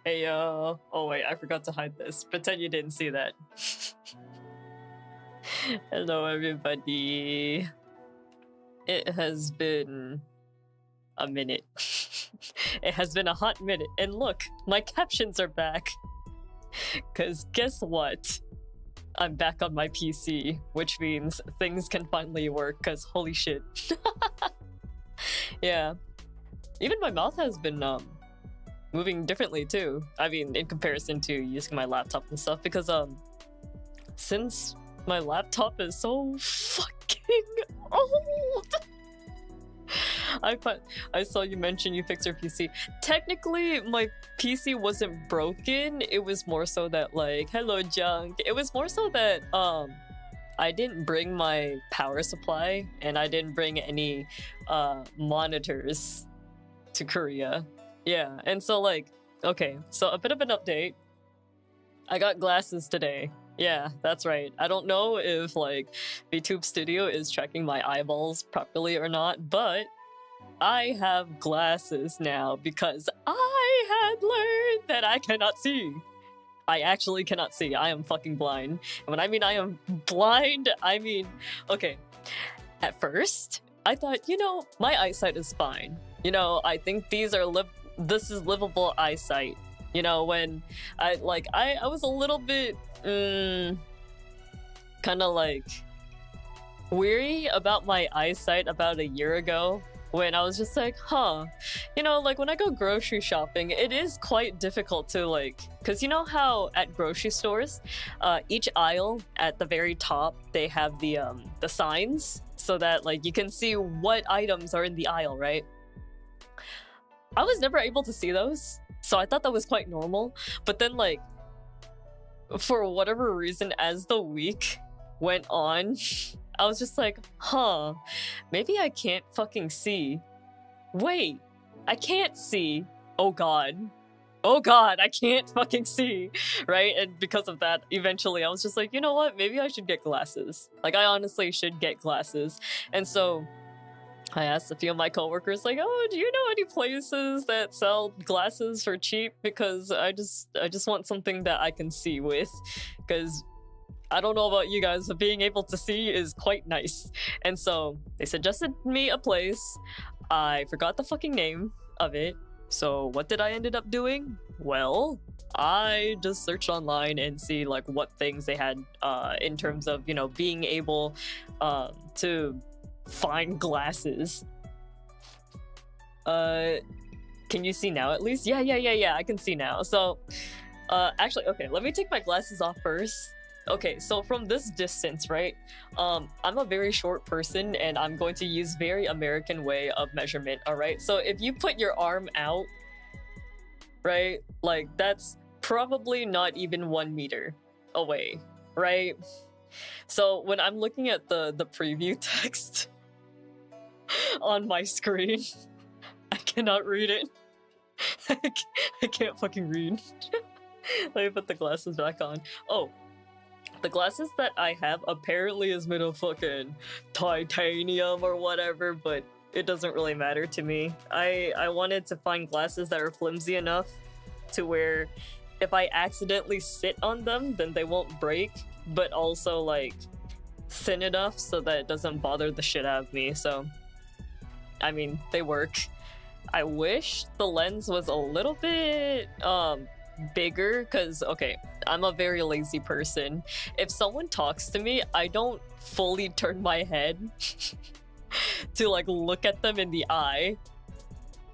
Hey yo. Oh wait, I forgot to hide this. Pretend you didn't see that. Hello everybody. It has been a minute. It has been a hot minute. And look, my captions are back. Cause guess what? I'm back on my PC, which means things can finally work, cause holy shit. Yeah. Even my mouth has been moving differently too. I mean, in comparison to using my laptop and stuff, because since my laptop is so fucking old. I saw you mention you fixed your PC. Technically, my PC wasn't broken. It was more so that, like, hello junk. It was more so that I didn't bring my power supply and I didn't bring any monitors to Korea. Yeah, and so like, okay, so a bit of an update. I got glasses today. Yeah, that's right. I don't know if like VTube Studio is tracking my eyeballs properly or not, but I have glasses now because I had learned that I cannot see. I actually cannot see. I am fucking blind. And when I mean I am blind, I mean, okay, at first, I thought, you know, my eyesight is fine. You know, I think this is livable eyesight. You know, when I was a little bit kind of like weary about my eyesight about a year ago, when I was just like, huh, you know, like when I go grocery shopping, it is quite difficult to like, because you know how at grocery stores, each aisle at the very top, they have the signs so that like you can see what items are in the aisle, right? I was never able to see those, so I thought that was quite normal. But then like, for whatever reason, as the week went on, I was just like, huh, maybe I can't fucking see. Wait, I can't see. Oh god, I can't fucking see, right? And because of that, eventually I was just like, you know what, maybe I should get glasses. Like, I honestly should get glasses. And so I asked a few of my coworkers, like, oh, do you know any places that sell glasses for cheap? Because I just want something that I can see with, because I don't know about you guys, but being able to see is quite nice. And so they suggested me a place. I forgot the fucking name of it. So what did I ended up doing? Well, I just searched online and see like what things they had in terms of, you know, being able to find glasses. Can you see now at least? Yeah, I can see now. So actually, okay, let me take my glasses off first. Okay, so from this distance, right, I'm a very short person and I'm going to use very American way of measurement, all right? So if you put your arm out, right, like that's probably not even 1 meter away, right? So when I'm looking at the preview text on my screen, I cannot read it. I can't fucking read. Let me put the glasses back on. Oh, the glasses that I have apparently is made of fucking titanium or whatever, but it doesn't really matter to me. I wanted to find glasses that are flimsy enough to where if I accidentally sit on them, then they won't break, but also like thin enough so that it doesn't bother the shit out of me. So, I mean, they work. I wish the lens was a little bit bigger, because okay, I'm a very lazy person. If someone talks to me, I don't fully turn my head to like look at them in the eye.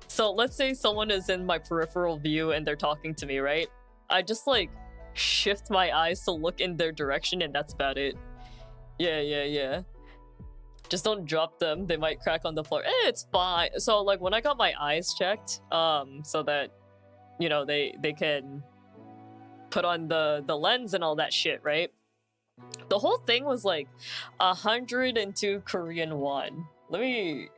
So let's say someone is in my peripheral view and they're talking to me, right? I just like shift my eyes to look in their direction and that's about it. Yeah. Just don't drop them, they might crack on the floor. It's fine. So like when I got my eyes checked, so that, you know, they can put on the lens and all that shit, right? The whole thing was like 102 Korean won. Let me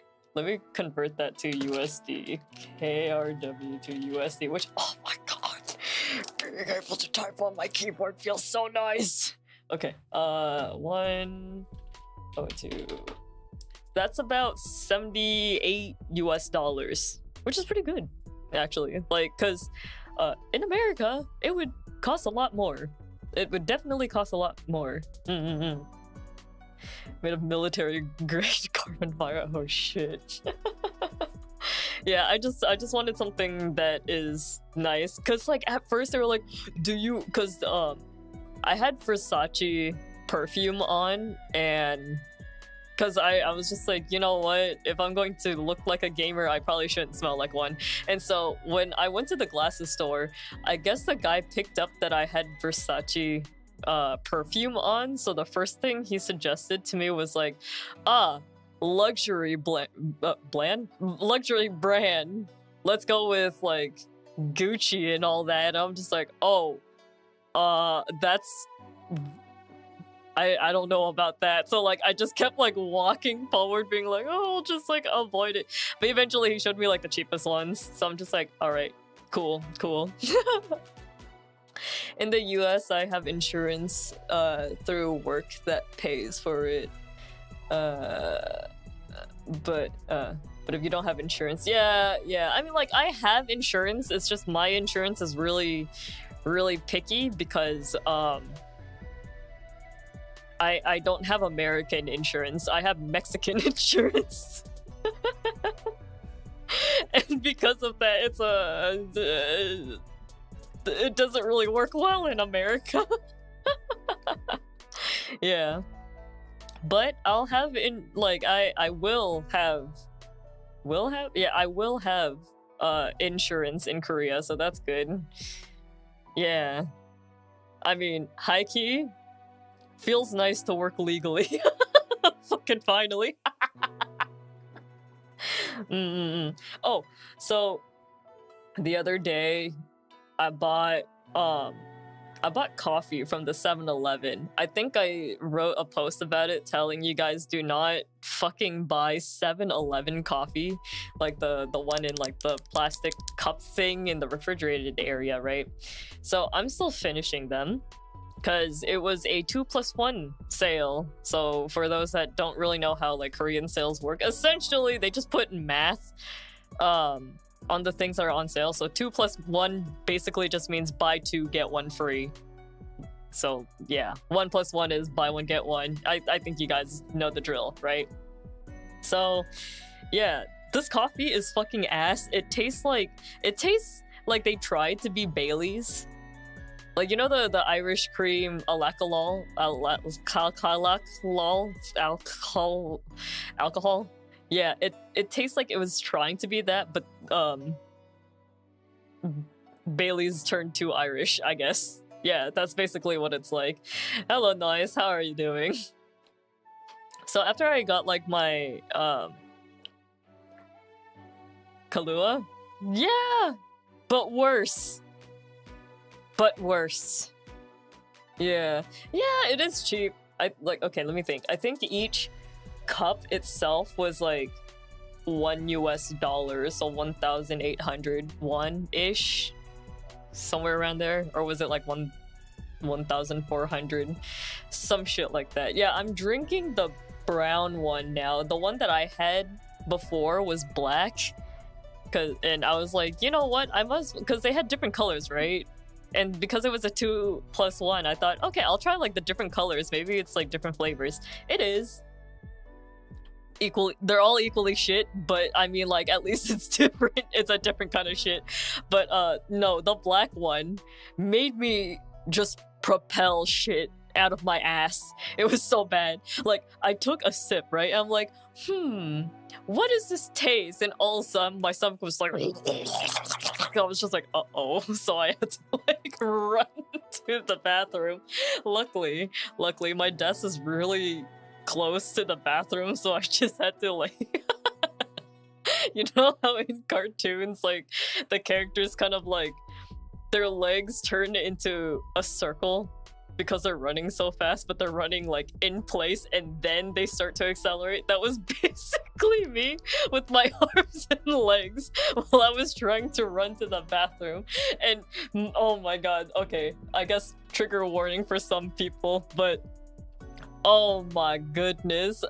convert that to USD. KRW to USD, which, oh my god, being able to type on my keyboard feels so nice. Okay, 102. That's about $78 US, which is pretty good, actually. Like, cause In America, it would cost a lot more. It would definitely cost a lot more. Made of military grade carbon fiber. Oh shit. Yeah, I just wanted something that is nice, cause like at first they were like, do you? Cause I had Versace perfume on, and cause I was just like, you know what? If I'm going to look like a gamer, I probably shouldn't smell like one. And so when I went to the glasses store, I guess the guy picked up that I had Versace perfume on. So the first thing he suggested to me was like, luxury luxury brand. Let's go with like Gucci and all that. And I'm just like, oh, that's I don't know about that. So like I just kept like walking forward, being like, oh, I'll just like avoid it. But eventually he showed me like the cheapest ones. So I'm just like, all right, cool. In the US, I have insurance through work that pays for it. But if you don't have insurance, yeah. I mean, like, I have insurance. It's just my insurance is really, really picky because I don't have American insurance. I have Mexican insurance. And because of that, it doesn't really work well in America. Yeah. But I'll have I will have insurance in Korea, so that's good. Yeah. I mean, high key feels nice to work legally. Fucking finally. Oh, so the other day I bought coffee from the 7-Eleven. I think I wrote a post about it telling you guys do not fucking buy 7-Eleven coffee, like the one in like the plastic cup thing in the refrigerated area, right? So I'm still finishing them because it was a 2+1 sale. So for those that don't really know how like Korean sales work, essentially they just put math on the things that are on sale. So 2+1 basically just means buy 2 get 1 free. So yeah, 1+1 is buy 1 get 1. I think you guys know the drill, right? So yeah, this coffee is fucking ass. It tastes like they tried to be Bailey's. Like, you know the Irish cream alcohol? Yeah, it tastes like it was trying to be that, but Bailey's turned too Irish, I guess. Yeah, that's basically what it's like. Hello, Noise, how are you doing? So after I got like my Kahlua, yeah, but worse. Yeah, it is cheap. Okay, let me think. I think each cup itself was like $1, so 1,800 won-ish, somewhere around there, or was it like 1,400, some shit like that. Yeah, I'm drinking the brown one now. The one that I had before was black, and I was like, you know what, because they had different colors, right? And because it was a 2+1, I thought, okay, I'll try like the different colors. Maybe it's like different flavors. It is. They're all equally shit, but I mean, like, at least it's different. It's a different kind of shit. But no, the black one made me just propel shit out of my ass. It was so bad. Like, I took a sip, right? I'm like, what does this taste? And all of a sudden, my stomach was like, I was just like, uh-oh. So I had to like run to the bathroom. Luckily, my desk is really close to the bathroom, so I just had to like you know how in cartoons like the characters kind of like their legs turn into a circle because they're running so fast, but they're running like in place and then they start to accelerate? That was basically me with my arms and legs while I was trying to run to the bathroom. And oh my god, okay, I guess trigger warning for some people, but Oh my goodness.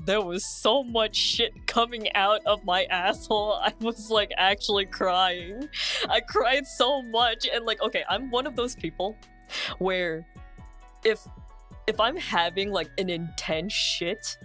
There was so much shit coming out of my asshole. I was like actually crying. I cried so much, and like, okay, I'm one of those people where if I'm having like an intense shit,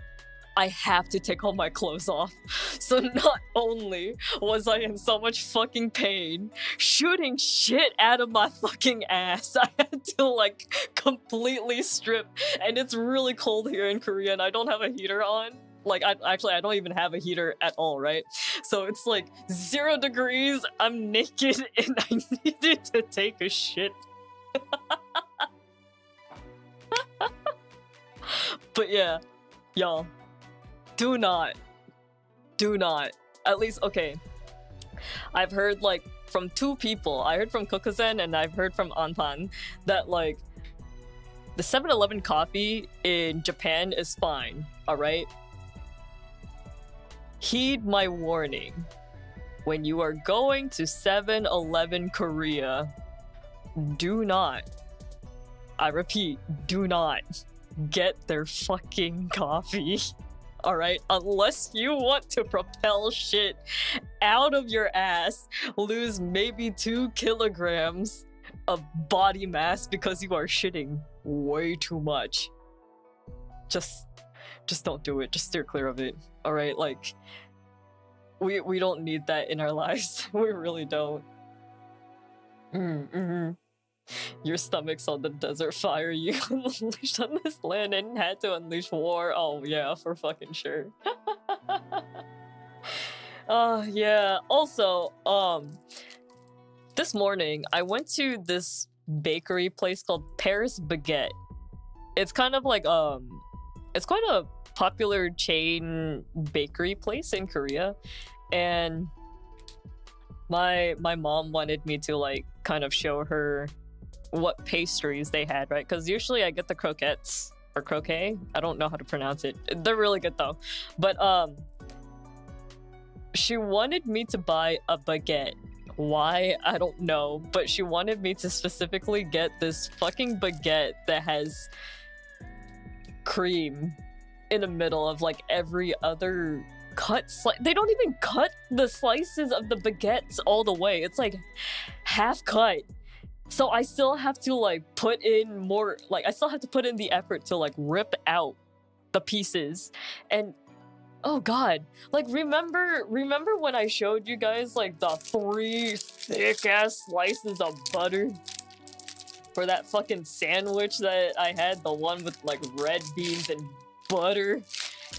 I have to take all my clothes off. So not only was I in so much fucking pain, shooting shit out of my fucking ass, I had to like completely strip. And it's really cold here in Korea and I don't have a heater on. Like, I don't even have a heater at all, right? So it's like 0 degrees, I'm naked, and I needed to take a shit. But yeah, y'all. Do not. At least, okay. I've heard like from 2 people. I heard from Kokuzen and I've heard from Anpan that like the 7-Eleven coffee in Japan is fine, alright? Heed my warning. When you are going to 7-Eleven Korea, do not, I repeat, do not get their fucking coffee. Alright, unless you want to propel shit out of your ass, lose maybe 2 kilograms of body mass because you are shitting way too much. Just don't do it. Just steer clear of it. Alright, like, we don't need that in our lives. We really don't. Your stomach's on the desert fire you unleashed on this land and had to unleash war. Oh yeah, for fucking sure. Yeah. Also, this morning I went to this bakery place called Paris Baguette. It's kind of like it's quite a popular chain bakery place in Korea, and my mom wanted me to like kind of show her what pastries they had, right? Because usually I get the croquettes or croquet. I don't know how to pronounce it. They're really good though. But she wanted me to buy a baguette. Why? I don't know. But she wanted me to specifically get this fucking baguette that has cream in the middle of like every other cut slice. They don't even cut the slices of the baguettes all the way. It's like half cut. So I still have to like put in more, like I still have to put in the effort to like rip out the pieces. And oh god, like remember when I showed you guys like the 3 thick ass slices of butter for that fucking sandwich that I had, the one with like red beans and butter?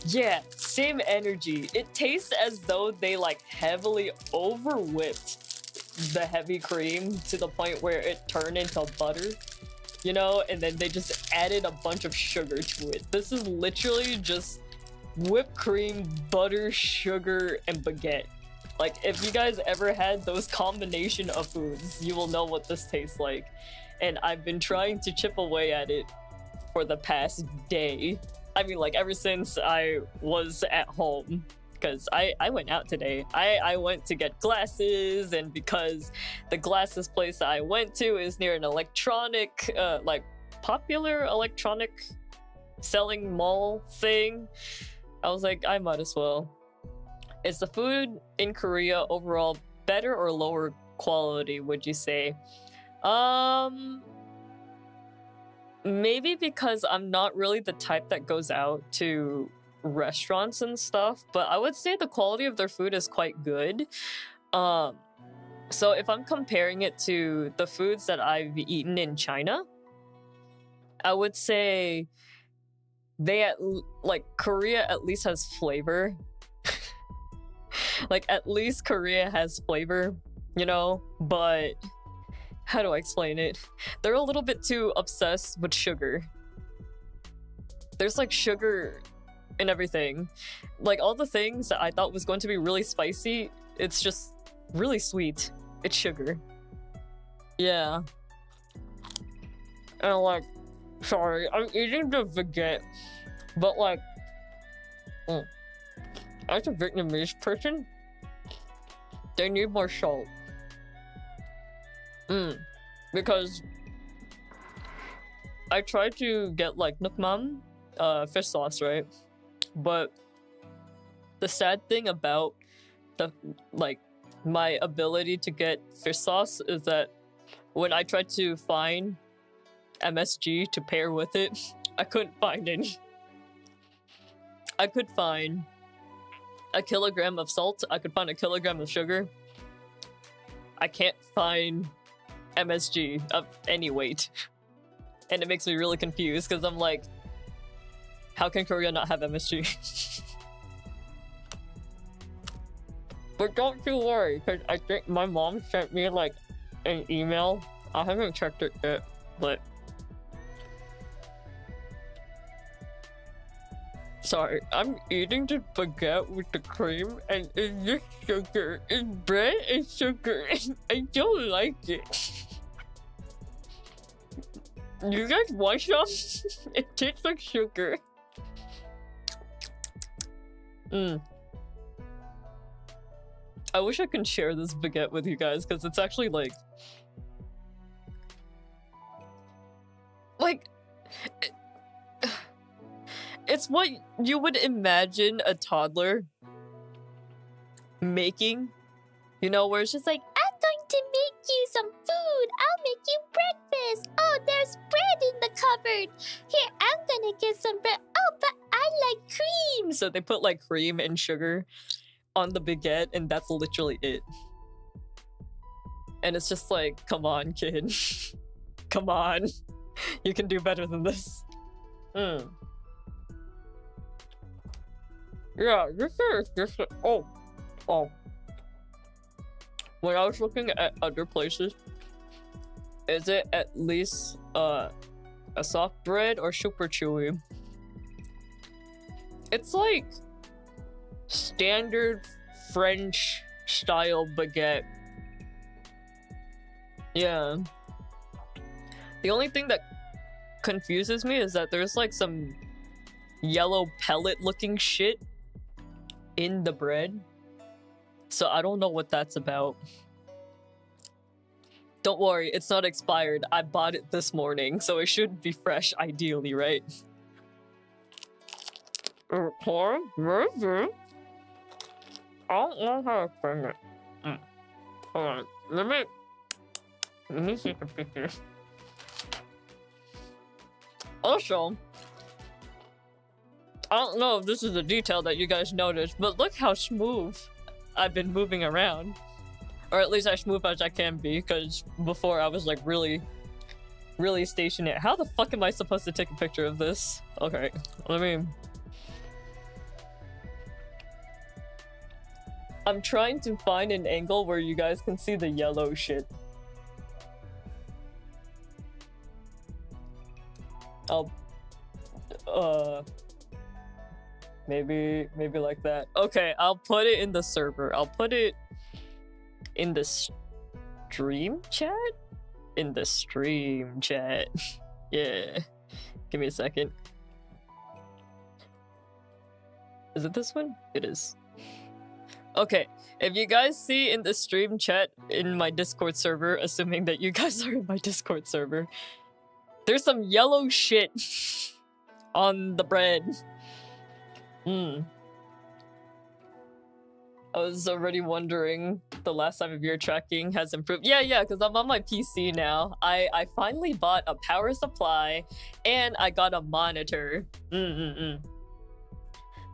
Yeah, same energy. It tastes as though they like heavily over whipped the heavy cream to the point where it turned into butter, you know, and then they just added a bunch of sugar to it. This is literally just whipped cream, butter, sugar, and baguette. Like, if you guys ever had those combination of foods, you will know what this tastes like. And I've been trying to chip away at it for the past day. I mean, like, ever since I was at home. Because I went out today. I went to get glasses, and because the glasses place I went to is near an electronic, like, popular electronic selling mall thing, I was like, I might as well. Is the food in Korea overall better or lower quality, would you say? Maybe because I'm not really the type that goes out to restaurants and stuff, but I would say the quality of their food is quite good. So if I'm comparing it to the foods that I've eaten in China, I would say like Korea at least has flavor. Like at least Korea has flavor, you know, but how do I explain it? They're a little bit too obsessed with sugar. There's like sugar in everything. Like all the things that I thought was going to be really spicy, it's just really sweet. It's sugar. Yeah. And like, sorry, I'm eating the baguette, but like, as a Vietnamese person, they need more salt. Because I tried to get like nước mắm fish sauce, right? But the sad thing about the my ability to get fish sauce is that when I tried to find MSG to pair with it, I couldn't find any. I could find a kilogram of salt, I could find a kilogram of sugar. I can't find MSG of any weight. And it makes me really confused because I'm like, how can Korea not have MSG? But don't you worry, because I think my mom sent me like an email. I haven't checked it yet, but sorry, I'm eating the baguette with the cream and it's just sugar. It's bread and sugar and I don't like it. You guys want some? It tastes like sugar. I wish I could share this baguette with you guys because it's actually like it's what you would imagine a toddler making, you know, where it's just like, I'm going to make you some food. I'll make you breakfast. Oh, there's bread in the cupboard. Here, I'm gonna get some bread. Oh, but I like cream. So they put like cream and sugar on the baguette, and that's literally it. And it's just like, come on, kid. Come on. You can do better than this. Yeah, this is just oh. When I was looking at other places, is it at least a soft bread or super chewy? It's like standard French style baguette. Yeah. The only thing that confuses me is that there's like some yellow pellet looking shit in the bread. So I don't know what that's about. Don't worry, it's not expired. I bought it this morning, so it should be fresh ideally, right? Okay, maybe. I don't know how to bring it. Hold on, let me see the picture. Also, I don't know if this is a detail that you guys noticed, but look how smooth I've been moving around. Or at least as smooth as I can be, because before I was like really stationary. How the fuck am I supposed to take a picture of this? Okay, let me... I'm trying to find an angle where you guys can see the yellow shit. I'll... Maybe like that. Okay, I'll put it in the server. I'll put it in the stream chat? In the stream chat. Yeah. Give me a second. Is it this one? It is. Okay, if you guys see in the stream chat in my Discord server, assuming that you guys are in my Discord server, there's some yellow shit on the bread. I was already wondering the last time of your tracking has improved. Yeah, because I'm on my PC now. I finally bought a power supply and I got a monitor.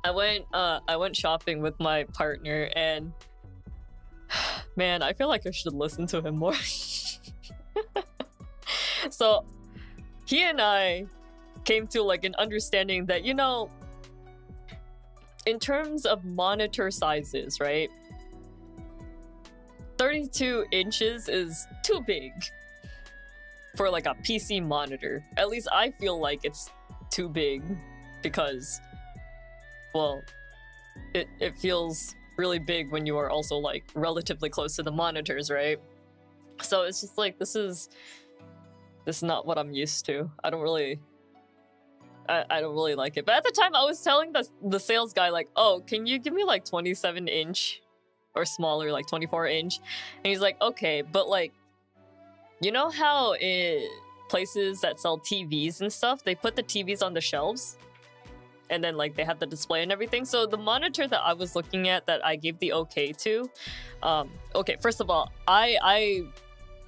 I went shopping with my partner and man, I feel like I should listen to him more. So he and I came to like an understanding that, you know, in terms of monitor sizes, right? 32 inches is too big for like a PC monitor. At least I feel like it's too big because, well, it feels really big when you are also like relatively close to the monitors, right? So it's just like, this is not what I'm used to. I don't really like it. But at the time I was telling the sales guy like, oh, can you give me like 27 inch or smaller, like 24 inch? And he's like, okay, but like, you know how in places that sell TVs and stuff, they put the TVs on the shelves? and then like they have the display and everything. So the monitor that I was looking at that I gave the okay to, okay, first of all, I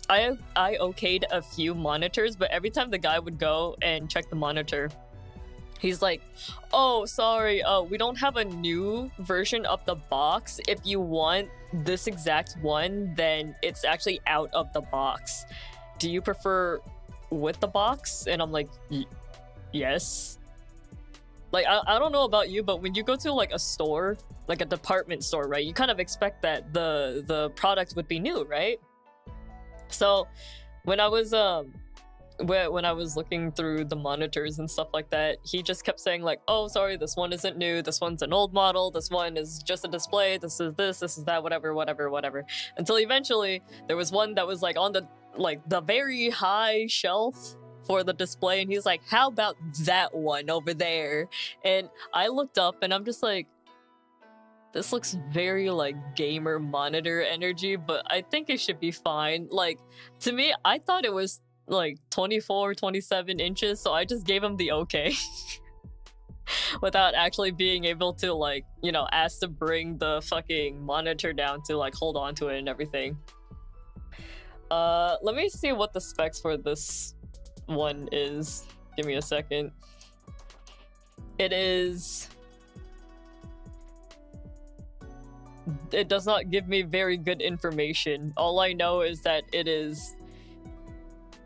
okayed a few monitors, but every time the guy would go and check the monitor, he's like, oh, sorry, we don't have a new version of the box. If you want this exact one, then it's actually out of the box. Do you prefer with the box? And I'm like, yes. Like, I don't know about you, but when you go to like a store, like a department store, right, you kind of expect that the product would be new, right? So when I was when I was looking through the monitors and stuff like that, he just kept saying like, oh, sorry, this one isn't new, this one's an old model, this one is just a display, this is that, whatever, until eventually there was one that was like on the very high shelf for the display, and he's like, how about that one over there? And I looked up and I'm just like, this looks very like gamer monitor energy, but I think it should be fine. Like, to me, I thought it was like 24, 27 inches, so I just gave him the okay. Without actually being able to, like, you know, ask to bring the fucking monitor down to like hold on to it and everything. Let me see what the specs for this one is. Give me a second. It does not give me very good information. All I know is that it is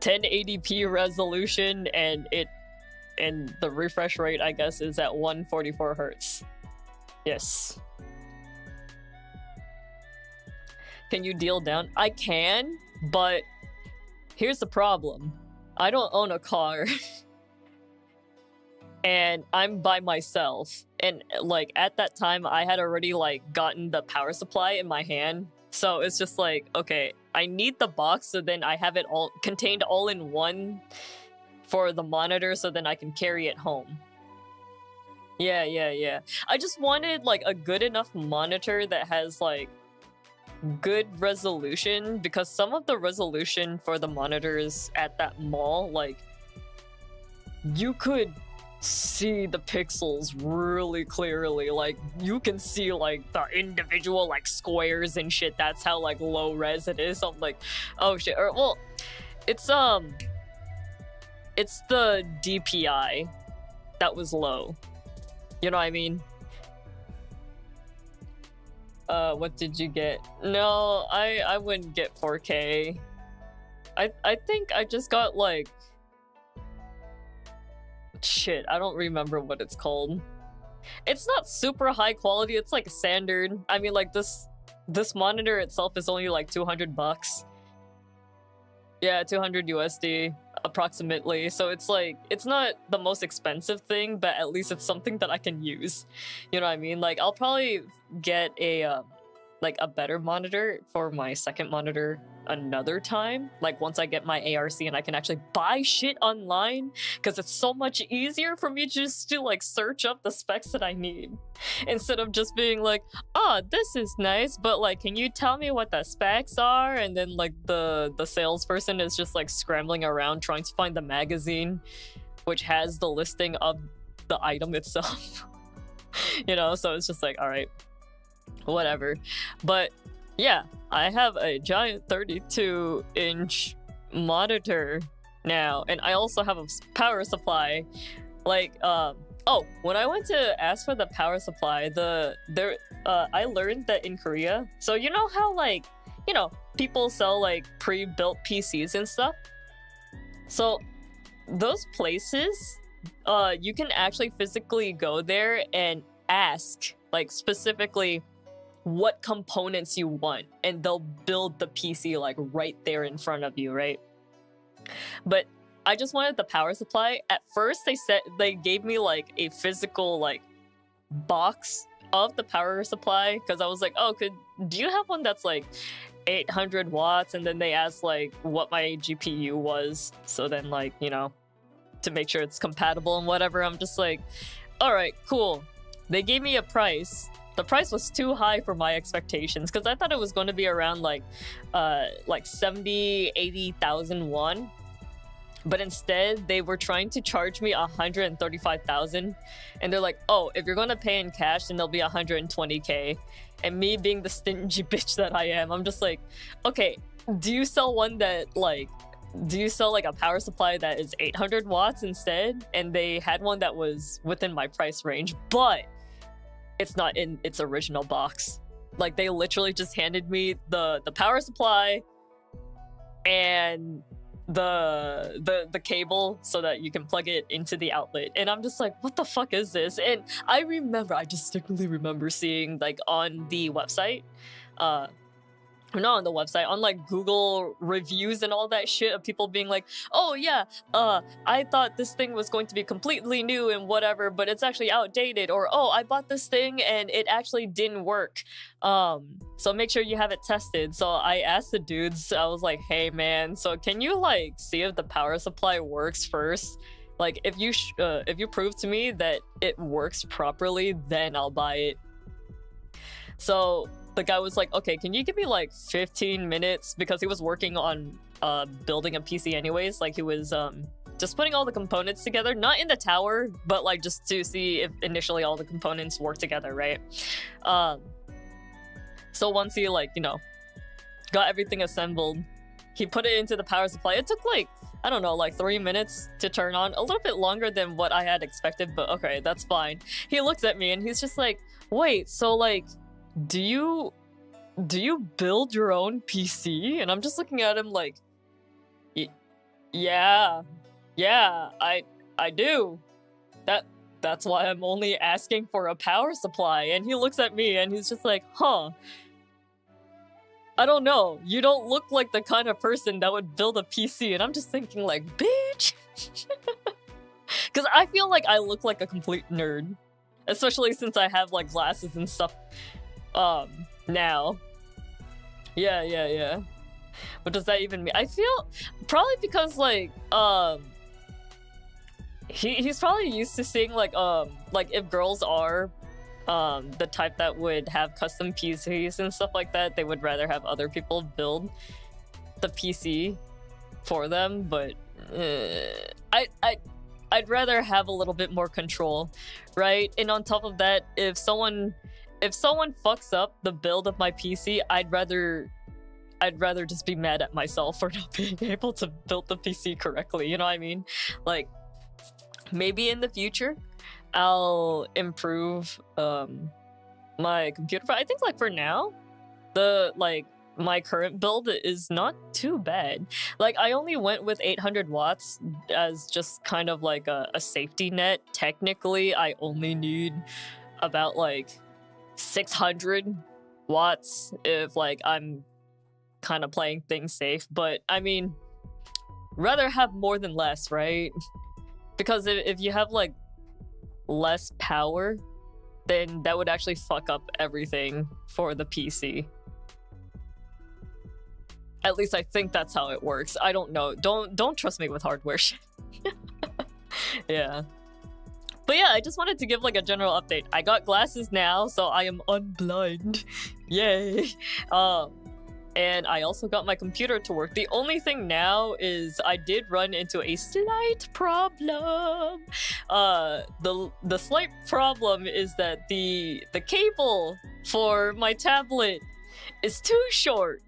1080p resolution, and the refresh rate, I guess, is at 144 hertz. Yes. Can you deal down? I can, but here's the problem. I don't own a car. And I'm by myself. And like at that time, I had already like gotten the power supply in my hand. So it's just like, okay, I need the box, so then I have it all contained all in one for the monitor, so then I can carry it home. Yeah. I just wanted like a good enough monitor that has like good resolution, because some of the resolution for the monitors at that mall, like, you could see the pixels really clearly. Like, you can see like the individual like squares and shit. That's how like low res it is. I'm like, oh shit. Or, well, it's the DPI that was low. You know what I mean? What did you get? No, I wouldn't get 4K. I think I just got like, shit, I don't remember what it's called. It's not super high quality, it's like standard. I mean, like this monitor itself is only like $200. Yeah, 200 USD approximately. So it's like, it's not the most expensive thing, but at least it's something that I can use. You know what I mean? Like, I'll probably get a like a better monitor for my second monitor another time, like once I get my ARC and I can actually buy shit online, because it's so much easier for me just to like search up the specs that I need, instead of just being like, oh, this is nice, but like, can you tell me what the specs are? And then like the salesperson is just like scrambling around trying to find the magazine which has the listing of the item itself. You know, so it's just like, all right, whatever. But yeah, I have a giant 32-inch monitor now, and I also have a power supply. Like, oh, when I went to ask for the power supply, I learned that in Korea, so you know how, like, you know, people sell like pre-built PCs and stuff? So those places, you can actually physically go there and ask, like, specifically what components you want, and they'll build the PC like right there in front of you, right? But I just wanted the power supply. At first they gave me like a physical like box of the power supply, because I was like, oh, do you have one that's like 800 watts? And then they asked like what my GPU was, so then, like, you know, to make sure it's compatible and whatever. I'm just like, all right, cool. They gave me a price. The price was too high for my expectations, because I thought it was going to be around like 70,000-80,000 won. But instead, they were trying to charge me 135,000, and they're like, "Oh, if you're gonna pay in cash, then there'll be 120K." And me being the stingy bitch that I am, I'm just like, "Okay, do you sell one that like, do you sell like a power supply that is 800 watts instead?" And they had one that was within my price range, but it's not in its original box. Like they literally just handed me the power supply and the cable so that you can plug it into the outlet, and I'm just like, what the fuck is this? And I distinctly remember seeing like on the website, not on the website, on like Google reviews and all that shit of people being like, "Oh yeah, I thought this thing was going to be completely new and whatever, but it's actually outdated," or "Oh, I bought this thing and it actually didn't work. So make sure you have it tested." So I asked the dudes, I was like, "Hey man, so can you like see if the power supply works first? Like if you prove to me that it works properly, then I'll buy it." So the guy was like, "Okay, can you give me like 15 minutes?" Because he was working on building a PC anyways. Like he was just putting all the components together, not in the tower, but like just to see if initially all the components work together, right? So once he like, you know, got everything assembled, he put it into the power supply. It took like, I don't know, like 3 minutes to turn on. A little bit longer than what I had expected, but okay, that's fine. He looks at me and he's just like, "Wait, so like, do you build your own PC?" And I'm just looking at him like, yeah, I do. That's why I'm only asking for a power supply." And he looks at me and he's just like, "Huh, I don't know. You don't look like the kind of person that would build a PC." And I'm just thinking like, bitch. Because I feel like I look like a complete nerd, especially since I have like glasses and stuff now. Yeah. What does that even mean? I feel probably because like he's probably used to seeing like if girls are the type that would have custom PCs and stuff like that, they would rather have other people build the PC for them. But I'd rather have a little bit more control, right? And on top of that, if someone fucks up the build of my PC, I'd rather just be mad at myself for not being able to build the PC correctly. You know what I mean? Like, maybe in the future, I'll improve my computer. But I think like for now, my current build is not too bad. Like I only went with 800 watts as just kind of like a safety net. Technically, I only need about like 600 watts if like I'm kind of playing things safe. But I mean, rather have more than less, right? Because if you have like less power, then that would actually fuck up everything for the PC. At least I think that's how it works. I don't know. Don't trust me with hardware shit. Yeah. But yeah, I just wanted to give like a general update. I got glasses now, so I am unblind. Yay. And I also got my computer to work. The only thing now is I did run into a slight problem. The slight problem is that the cable for my tablet is too short.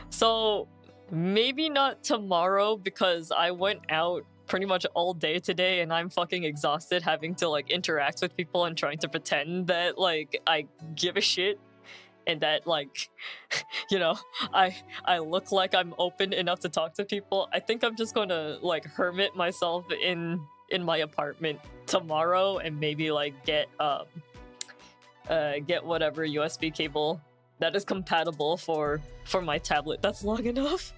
So maybe not tomorrow, because I went out pretty much all day today and I'm fucking exhausted having to like interact with people and trying to pretend that like I give a shit and that like you know, I look like I'm open enough to talk to people. I think I'm just gonna like hermit myself in my apartment tomorrow and maybe like get whatever USB cable that is compatible for my tablet that's long enough.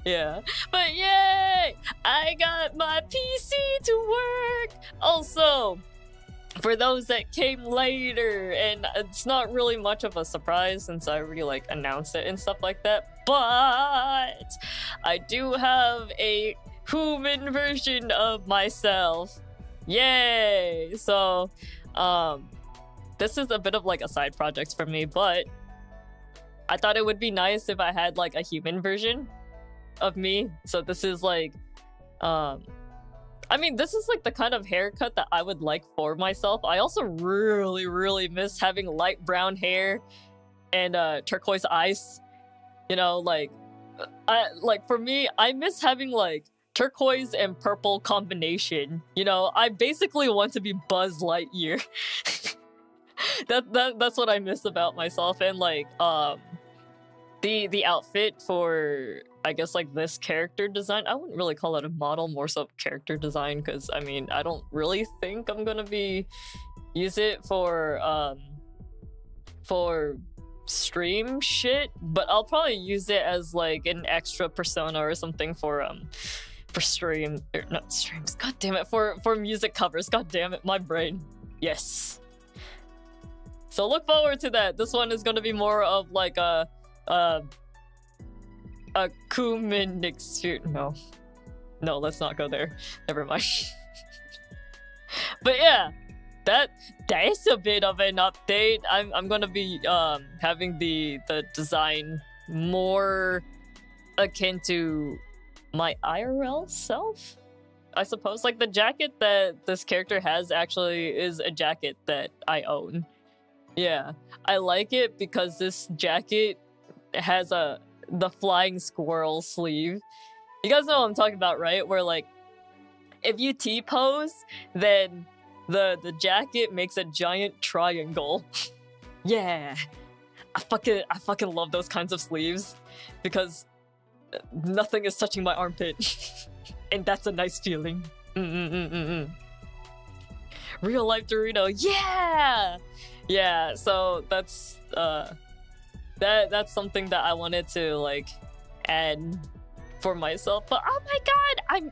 Yeah, but yay! I got my PC to work! Also, for those that came later, and it's not really much of a surprise since I already like announced it and stuff like that, but I do have a human version of myself. Yay! So, this is a bit of like a side project for me, but I thought it would be nice if I had like a human version of me. So this is like I mean, this is like the kind of haircut that I would like for myself. I also really, really miss having light brown hair and turquoise eyes. You know, like, for me, I miss having like turquoise and purple combination. You know, I basically want to be Buzz Lightyear. That's what I miss about myself. And like, the outfit for, I guess, like this character design, I wouldn't really call it a model, more so character design, because I mean, I don't really think I'm gonna use it for stream shit, but I'll probably use it as like an extra persona or something for stream, or not streams, god damn it, for music covers, god damn it, my brain. Yes. So look forward to that. This one is gonna be more of like a Kumin experience. No, let's not go there. Never mind. But yeah, that's a bit of an update. I'm gonna be having the design more akin to my IRL self, I suppose. Like the jacket that this character has actually is a jacket that I own. Yeah, I like it because this jacket has the flying squirrel sleeve. You guys know what I'm talking about, right? Where like if you T-pose, then the jacket makes a giant triangle. Yeah, I fucking love those kinds of sleeves because nothing is touching my armpit, and that's a nice feeling. Real life Dorito, yeah. So that's that's something that I wanted to like add for myself. But oh my god, I'm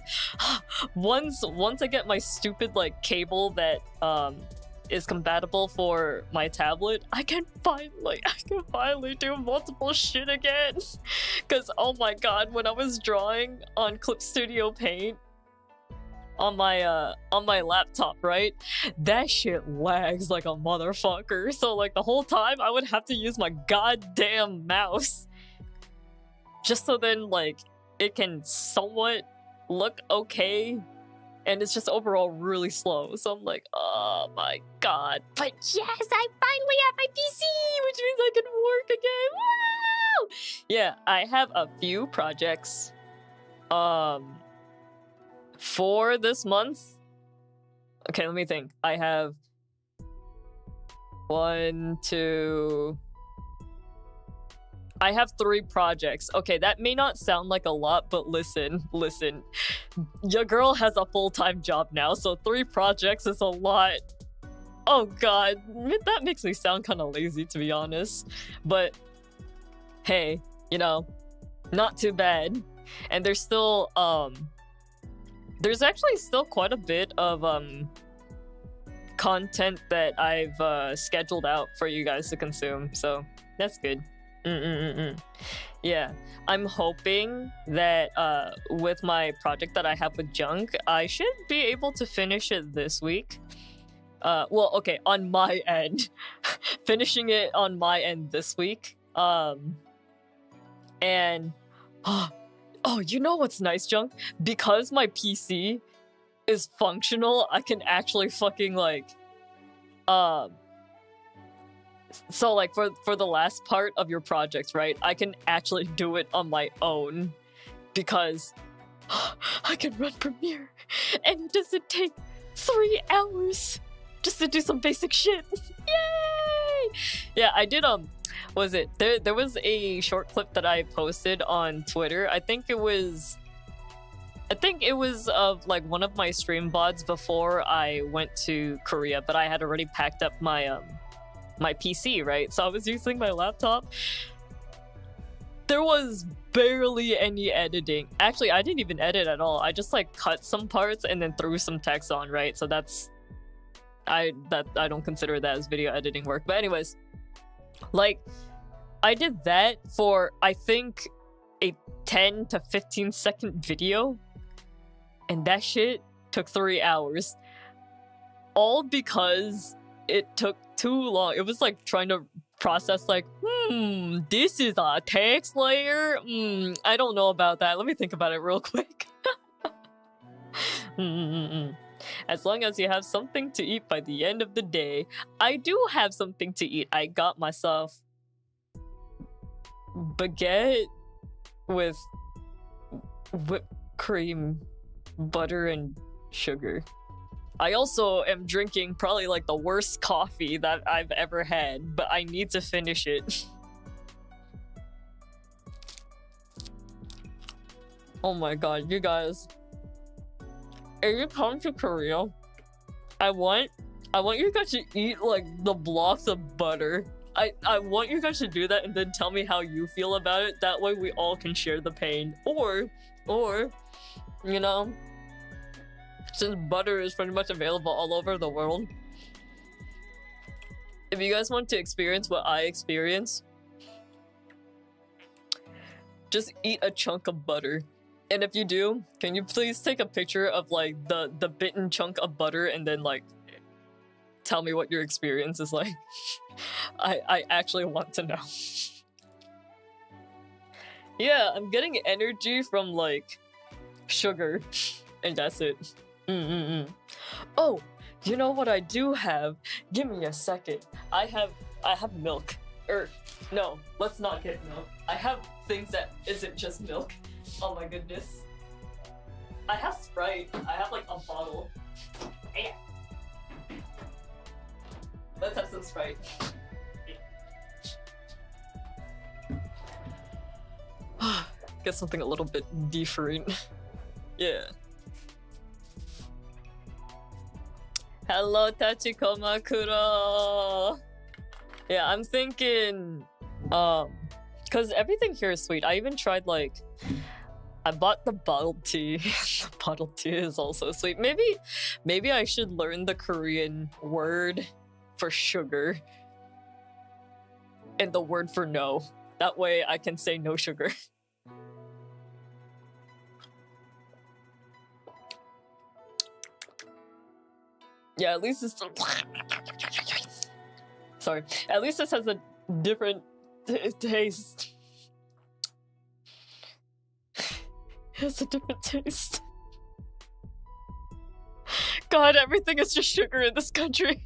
once I get my stupid like cable that is compatible for my tablet, I can finally do multiple shit again. Cause oh my god, when I was drawing on Clip Studio Paint on my laptop, right? That shit lags like a motherfucker. So like the whole time I would have to use my goddamn mouse just so then like it can somewhat look okay, and it's just overall really slow. So I'm like, oh my god. But yes, I finally have my PC, which means I can work again. Wow! Yeah, I have a few projects for this month. Okay, let me think. I have 3 projects. Okay, that may not sound like a lot, but listen. Your girl has a full-time job now, so 3 projects is a lot. Oh god, that makes me sound kind of lazy, to be honest. But hey, you know, not too bad. And there's still there's actually still quite a bit of content that I've scheduled out for you guys to consume, so that's good. Yeah, I'm hoping that with my project that I have with Junk, I should be able to finish it this week. Well, okay, on my end. Finishing it on my end this week. And oh, you know what's nice, Junk? Because my PC is functional, I can actually fucking like so like for the last part of your projects, right? I can actually do it on my own because I can run Premiere and it doesn't take 3 hours just to do some basic shit. Yay! Yeah, I did was it there was a short clip that I posted on Twitter. I think it was of like one of my stream VODs before I went to Korea, but I had already packed up my my PC, right? So I was using my laptop. There was barely any editing. Actually, I didn't even edit at all. I just like cut some parts and then threw some text on, right? So I don't consider that as video editing work. But anyways, like I did that for I think a 10 to 15 second video, and that shit took 3 hours. All because it took too long. It was like trying to process like, this is a text layer? I don't know about that. Let me think about it real quick. As long as you have something to eat by the end of the day. I do have something to eat. I got myself baguette with whipped cream, butter, and sugar. I also am drinking probably like the worst coffee that I've ever had, but I need to finish it. Oh my god, you guys. If you come to Korea, I want you guys to eat like the blocks of butter. I want you guys to do that and then tell me how you feel about it. That way we all can share the pain. Or, you know, since butter is pretty much available all over the world, if you guys want to experience what I experience, just eat a chunk of butter. And if you do, can you please take a picture of like the bitten chunk of butter and then like tell me what your experience is like? I actually want to know. Yeah, I'm getting energy from like sugar and that's it. Oh, you know what I do have? Give me a second. I have milk. No, let's not get milk. I have things that isn't just milk. Oh my goodness. I have Sprite. I have like a bottle. Yeah. Let's have some Sprite. Get something a little bit different. Yeah. Hello, Tachikoma Kuro. Yeah, I'm thinking, cause everything here is sweet. I even tried like, I bought the bottled tea. The bottled tea is also sweet. Maybe I should learn the Korean word for sugar and the word for no. That way I can say no sugar. Yeah, at least this. Sorry. At least this has a different taste. It's a different taste. God, everything is just sugar in this country.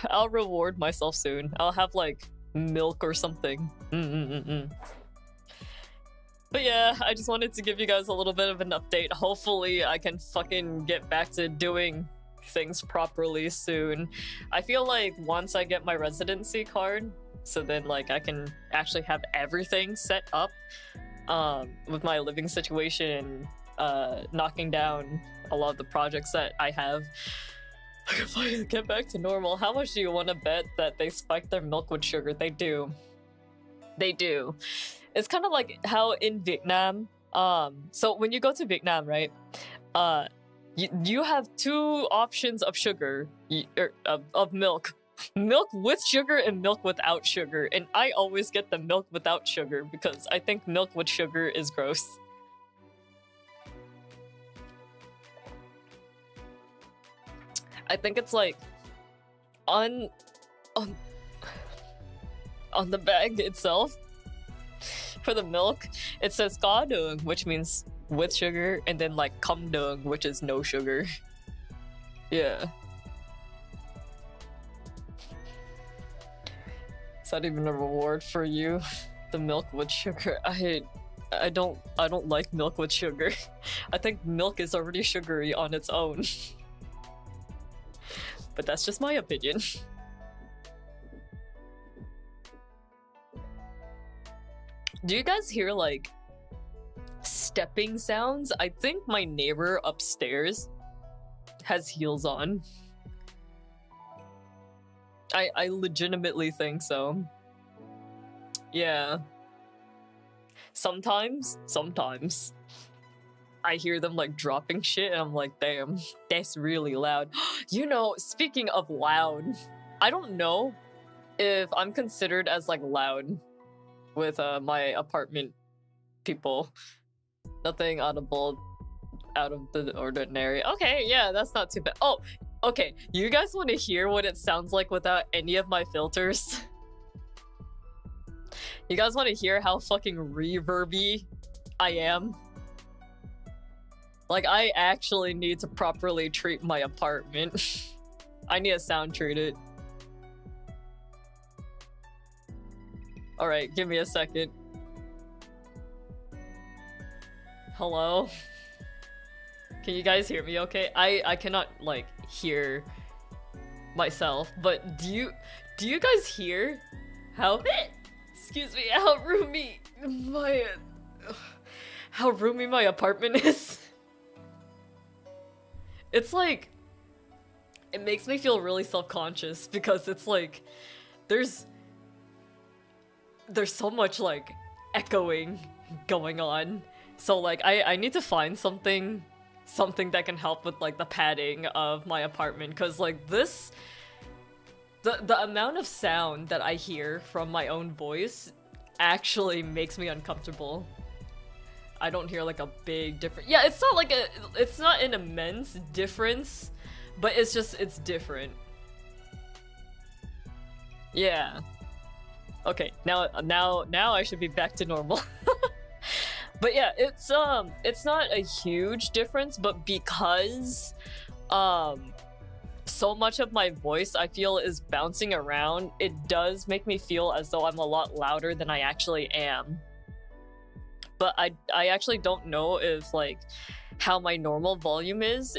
I'll reward myself soon. I'll have like milk or something. But yeah, I just wanted to give you guys a little bit of an update. Hopefully I can fucking get back to doing things properly soon. I feel like once I get my residency card, so then like I can actually have everything set up with my living situation and knocking down a lot of the projects that I have, I can finally get back to normal. How much do you want to bet that they spike their milk with sugar? They do. They do. It's kind of like how in Vietnam, so when you go to Vietnam, right, you have two options of sugar, of milk. Milk with sugar and milk without sugar, and I always get the milk without sugar because I think milk with sugar is gross. I think it's like on the bag itself for the milk, it says "có đường," which means with sugar, and then like "không đường," which is no sugar. Yeah. Is that even a reward for you? The milk with sugar. I don't like milk with sugar. I think milk is already sugary on its own. But that's just my opinion. Do you guys hear like stepping sounds? I think my neighbor upstairs has heels on. I legitimately think so. Yeah. Sometimes I hear them like dropping shit and I'm like, damn, that's really loud. You know, speaking of loud, I don't know if I'm considered as like loud with my apartment people. Nothing audible out of the ordinary. Okay, yeah, that's not too bad. Oh, okay, you guys want to hear what it sounds like without any of my filters? You guys want to hear how fucking reverby I am. Like, I actually need to properly treat my apartment. I need to sound treat it. Alright, give me a second. Hello? Can you guys hear me okay? I cannot, like, hear myself, but do you guys hear how excuse me, how roomy my apartment is? It's like, it makes me feel really self-conscious because it's like there's so much like echoing going on. So like I need to find something that can help with like the padding of my apartment, because like this, the amount of sound that I hear from my own voice actually makes me uncomfortable. I don't hear like a big difference. Yeah, it's not like it's not an immense difference, but it's different. Yeah. Okay, now I should be back to normal. But yeah, it's not a huge difference, but because so much of my voice I feel is bouncing around, it does make me feel as though I'm a lot louder than I actually am. But I actually don't know if like how my normal volume is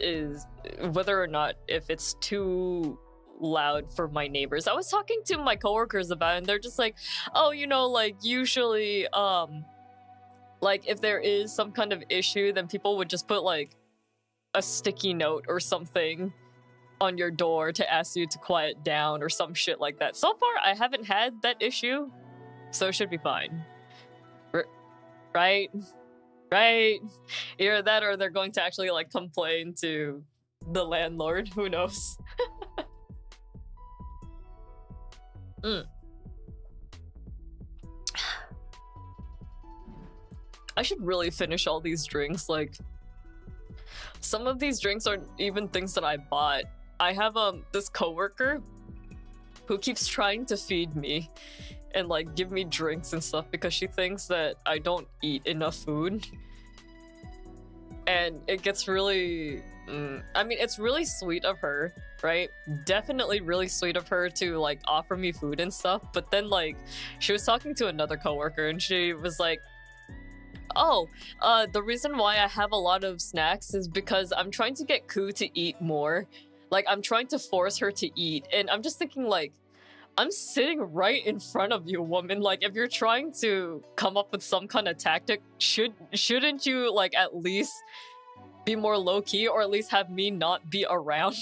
whether or not if it's too loud for my neighbors. I was talking to my coworkers about it, and they're just like, oh, you know, like usually like if there is some kind of issue, then people would just put like a sticky note or something on your door to ask you to quiet down or some shit like that. So far I haven't had that issue, so it should be fine. Right? Either that or they're going to actually like complain to the landlord, who knows. I should really finish all these drinks. Like, some of these drinks aren't even things that I bought. I have this coworker who keeps trying to feed me and like give me drinks and stuff because she thinks that I don't eat enough food. And it gets really I mean, it's really sweet of her, right? Definitely really sweet of her to like offer me food and stuff, but then like she was talking to another coworker and she was like, oh, the reason why I have a lot of snacks is because I'm trying to get Koo to eat more. Like, I'm trying to force her to eat. And I'm just thinking, like, I'm sitting right in front of you, woman. Like, if you're trying to come up with some kind of tactic, shouldn't you, like, at least be more low-key or at least have me not be around?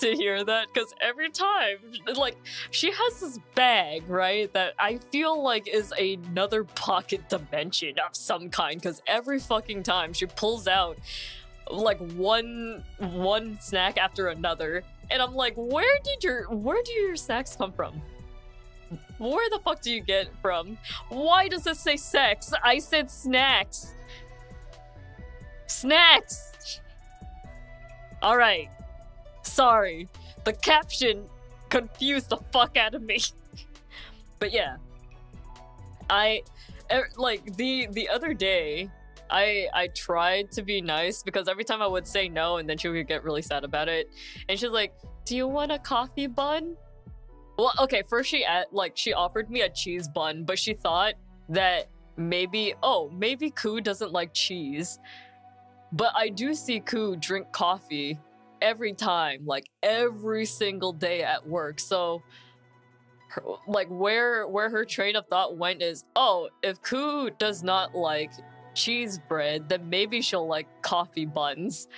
To hear that, because every time, like, she has this bag, right, that I feel like is another pocket dimension of some kind, because every fucking time she pulls out like one snack after another, and I'm like, where do your snacks come from? Where the fuck do you get it from? Why does it say sex? I said snacks. Snacks. All right. Sorry, the caption confused the fuck out of me. But yeah, like the other day, I tried to be nice because every time I would say no, and then she would get really sad about it, and she's like, "Do you want a coffee bun?" Well, okay, first she offered me a cheese bun, but she thought that maybe Koo doesn't like cheese, but I do see Koo drink coffee every time, like every single day at work. So like where her train of thought went is, oh, if Koo does not like cheese bread, then maybe she'll like coffee buns.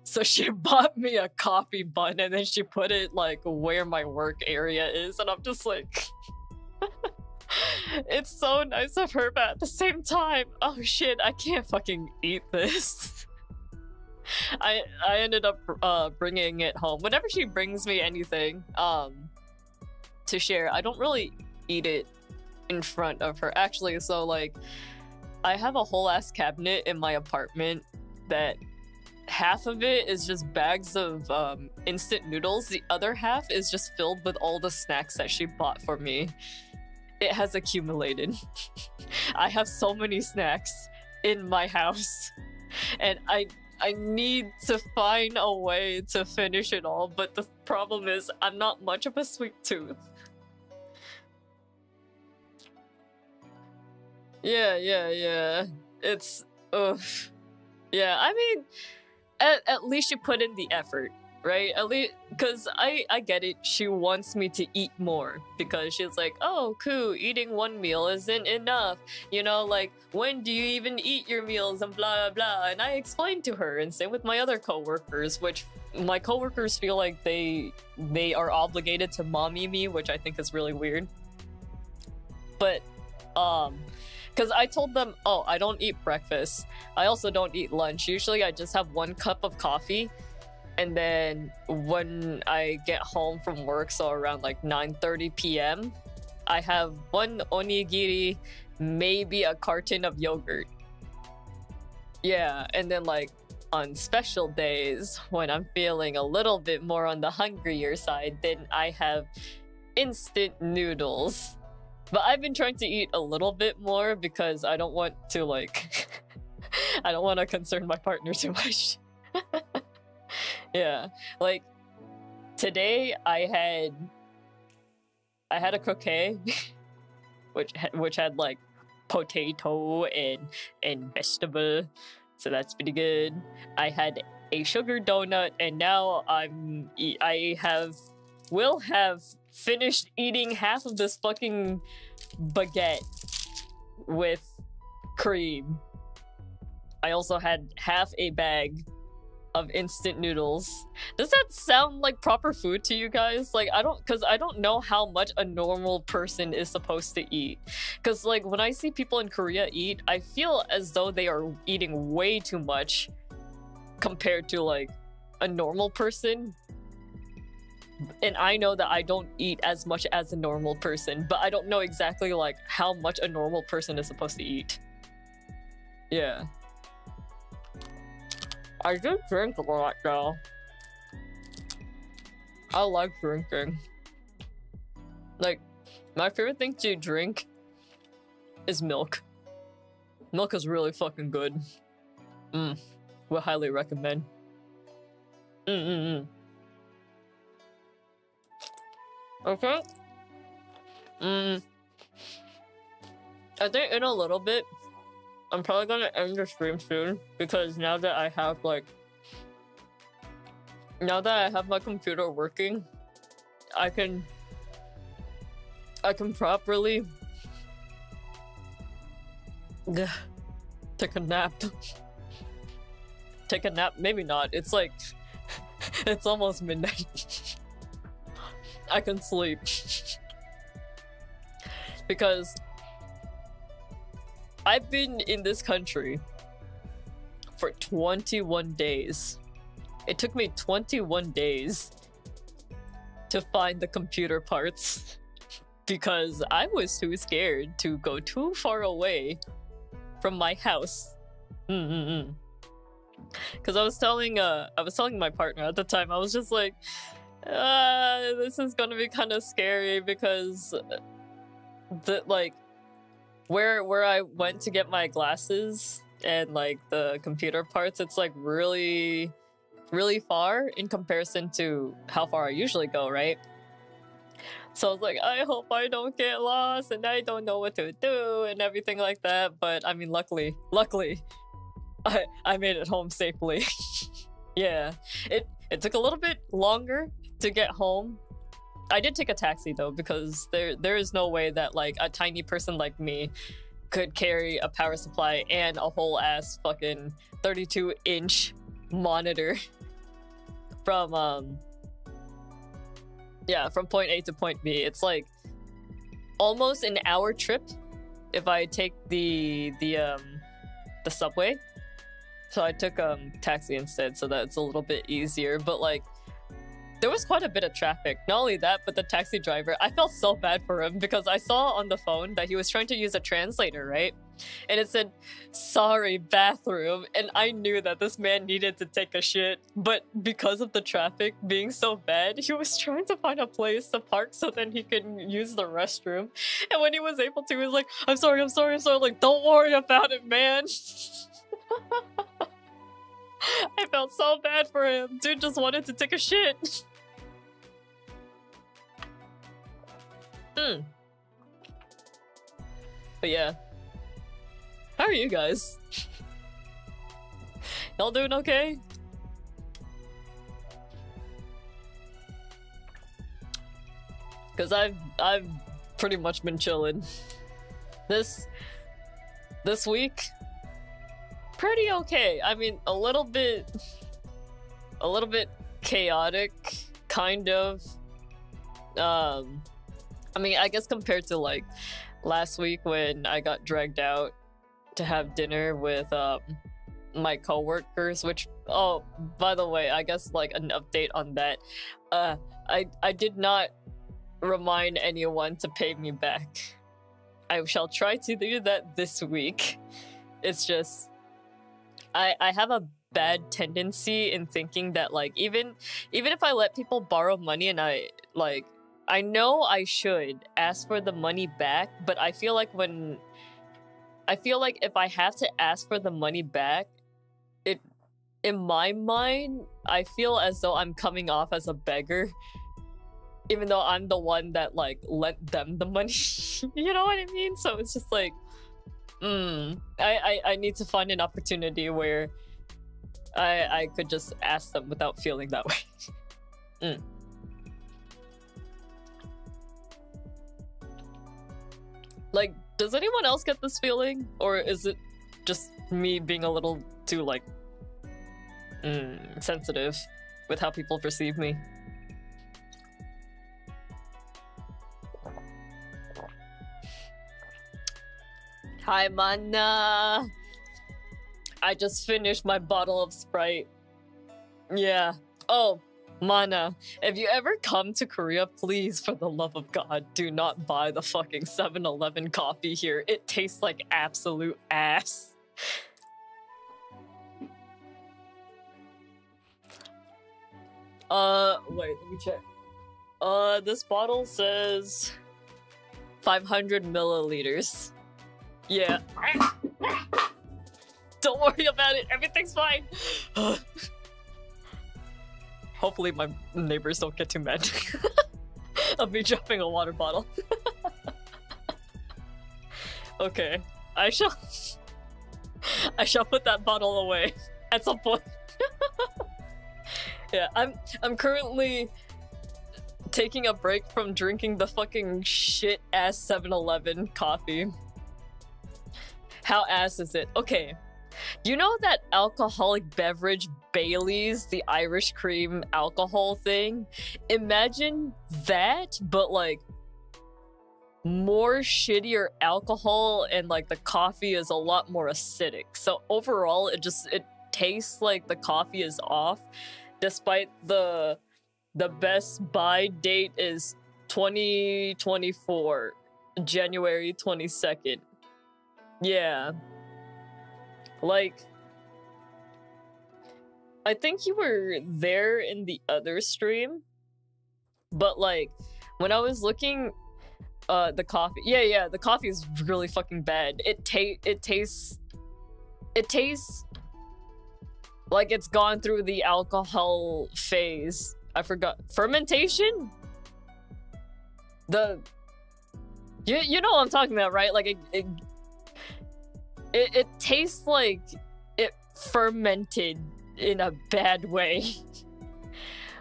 So she bought me a coffee bun and then she put it like where my work area is, and I'm just like it's so nice of her, but at the same time, oh shit, I can't fucking eat this. I ended up bringing it home. Whenever she brings me anything to share, I don't really eat it in front of her. Actually, so like I have a whole ass cabinet in my apartment that half of it is just bags of instant noodles. The other half is just filled with all the snacks that she bought for me. it has accumulated. I have so many snacks in my house, and I need to find a way to finish it all, but the problem is I'm not much of a sweet tooth. Yeah. It's ugh. Yeah, I mean, at least you put in the effort, right? At least, because I get it. She wants me to eat more because she's like, oh, cool, eating one meal isn't enough. You know, like, when do you even eat your meals and blah, blah, blah. And I explained to her, and same with my other coworkers, which my coworkers feel like they are obligated to mommy me, which I think is really weird. But, because I told them, oh, I don't eat breakfast. I also don't eat lunch. Usually I just have 1 cup of coffee. And then when I get home from work, so around like 9:30 p.m., I have 1 onigiri, maybe a carton of yogurt. Yeah, and then like on special days, when I'm feeling a little bit more on the hungrier side, then I have instant noodles. But I've been trying to eat a little bit more because I don't want to like I don't want to concern my partner too much. Yeah, like today I had a croquet which had like potato and vegetable, so that's pretty good. I had a sugar donut, and now will have finished eating half of this fucking baguette with cream. I also had half a bag of instant noodles. Does that sound like proper food to you guys? Like, I don't know how much a normal person is supposed to eat. Because like when I see people in Korea eat, I feel as though they are eating way too much compared to like a normal person. And I know that I don't eat as much as a normal person, but I don't know exactly like how much a normal person is supposed to eat. Yeah. I do drink a lot though. I like drinking. Like, my favorite thing to drink is milk. Milk is really fucking good. Would highly recommend. Okay. I think in a little bit, I'm probably gonna end the stream soon, because now that I have my computer working, I can properly take a nap. Take a nap, maybe not. It's like it's almost midnight. I can sleep. Because I've been in this country for 21 days. It took me 21 days to find the computer parts because I was too scared to go too far away from my house. Because I was telling my partner at the time, I was just like, this is gonna be kind of scary because where I went to get my glasses and like the computer parts, it's like really far in comparison to how far I usually go, right? So I was like, I hope I don't get lost and I don't know what to do and everything like that. But I mean, luckily, I made it home safely. Yeah, it took a little bit longer to get home. I did take a taxi though, because there is no way that like a tiny person like me could carry a power supply and a whole ass fucking 32-inch monitor from point A to point B. It's like almost an hour trip if I take the subway. So I took taxi instead, so that's a little bit easier. But like, there was quite a bit of traffic. Not only that, but the taxi driver, I felt so bad for him because I saw on the phone that he was trying to use a translator, right? and it said, "Sorry, bathroom." And I knew that this man needed to take a shit, but because of the traffic being so bad, he was trying to find a place to park so then he could use the restroom. And when he was able to, he was like, I'm sorry, I'm sorry, I'm sorry. Like, don't worry about it, man. I felt so bad for him. Dude just wanted to take a shit. But yeah. How are you guys? Y'all doing okay? Cause I've pretty much been chilling. This week, pretty okay. I mean, a little bit chaotic, kind of. I mean, I guess compared to like last week when I got dragged out to have dinner with my coworkers, which, oh, by the way, I guess like an update on that. I did not remind anyone to pay me back. I shall try to do that this week. It's just I have a bad tendency in thinking that like even if I let people borrow money and I know I should ask for the money back, but I feel like if I have to ask for the money back, it, in my mind, I feel as though I'm coming off as a beggar, even though I'm the one that like lent them the money. You know what I mean? So it's just like, I need to find an opportunity where I could just ask them without feeling that way. Like, does anyone else get this feeling? Or is it just me being a little too, like, sensitive with how people perceive me? Hi, Mana! I just finished my bottle of Sprite. Yeah. Oh, Mana, if you ever come to Korea, please, for the love of God, do not buy the fucking 7-Eleven coffee here. It tastes like absolute ass. Wait, let me check. This bottle says 500 milliliters. Yeah. Don't worry about it, everything's fine. Hopefully my neighbors don't get too mad of me dropping a water bottle. Okay, I shall put that bottle away at some point. Yeah, I'm currently taking a break from drinking the fucking shit ass 7-Eleven coffee. How ass is it? Okay. You know that alcoholic beverage Bailey's, the Irish cream alcohol thing? Imagine that, but like more shittier alcohol, and like the coffee is a lot more acidic. So overall, it tastes like the coffee is off, despite the best buy date is 2024, January 22nd. Yeah. Like, I think you were there in the other stream, but like, when I was looking, the coffee, yeah, the coffee is really fucking bad. It tastes like it's gone through the alcohol phase. I forgot. Fermentation? You know what I'm talking about, right? Like, it tastes like it fermented in a bad way.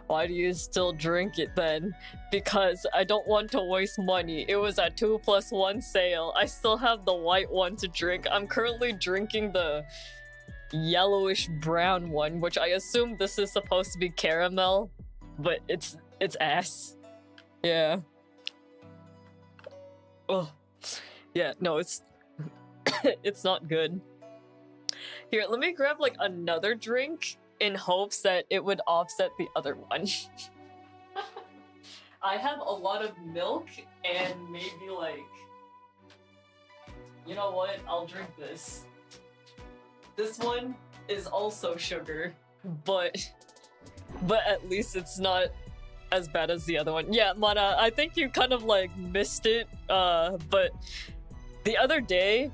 Why do you still drink it then? Because I don't want to waste money. It was a 2+1 sale. I still have the white one to drink. I'm currently drinking the yellowish brown one, which I assume this is supposed to be caramel, but it's ass. Yeah. Oh. Yeah, no, it's it's not good. Here, let me grab like another drink in hopes that it would offset the other one. I have a lot of milk and maybe like You know what? I'll drink this. This one is also sugar, but at least it's not as bad as the other one. Yeah, Mana, I think you kind of like missed it. But the other day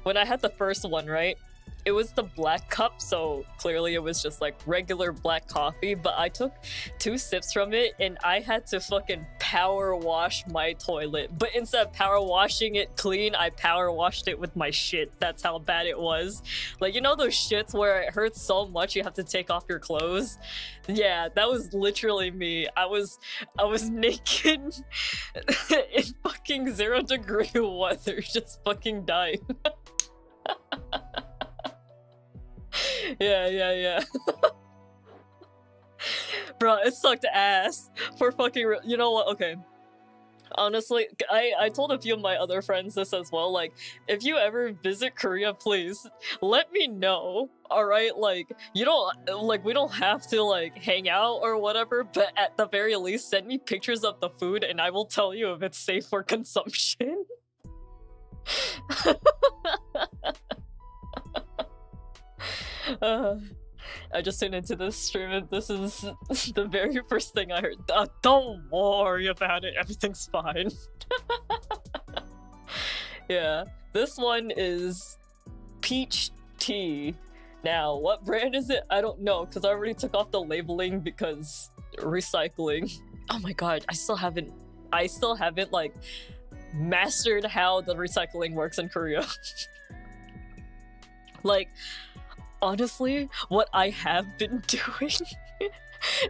when I had the first one, right? It was the black cup, so clearly it was just like regular black coffee, but I took 2 sips from it and I had to fucking power wash my toilet. But instead of power washing it clean, I power washed it with my shit. That's how bad it was. Like, you know those shits where it hurts so much you have to take off your clothes? Yeah, that was literally me. I was naked in fucking 0-degree weather, just fucking dying. Yeah. Bro, it sucked ass for fucking you know what? Okay. Honestly, I told a few of my other friends this as well. Like, if you ever visit Korea, please let me know. All right, like you don't like we don't have to like hang out or whatever, but at the very least, send me pictures of the food, and I will tell you if it's safe for consumption. I just tuned into this stream and this is the very first thing I heard. Don't worry about it, everything's fine. Yeah, this one is peach tea. Now, what brand is it? I don't know, because I already took off the labeling because recycling. Oh my god, I still haven't like mastered how the recycling works in Korea. Like, honestly, what I have been doing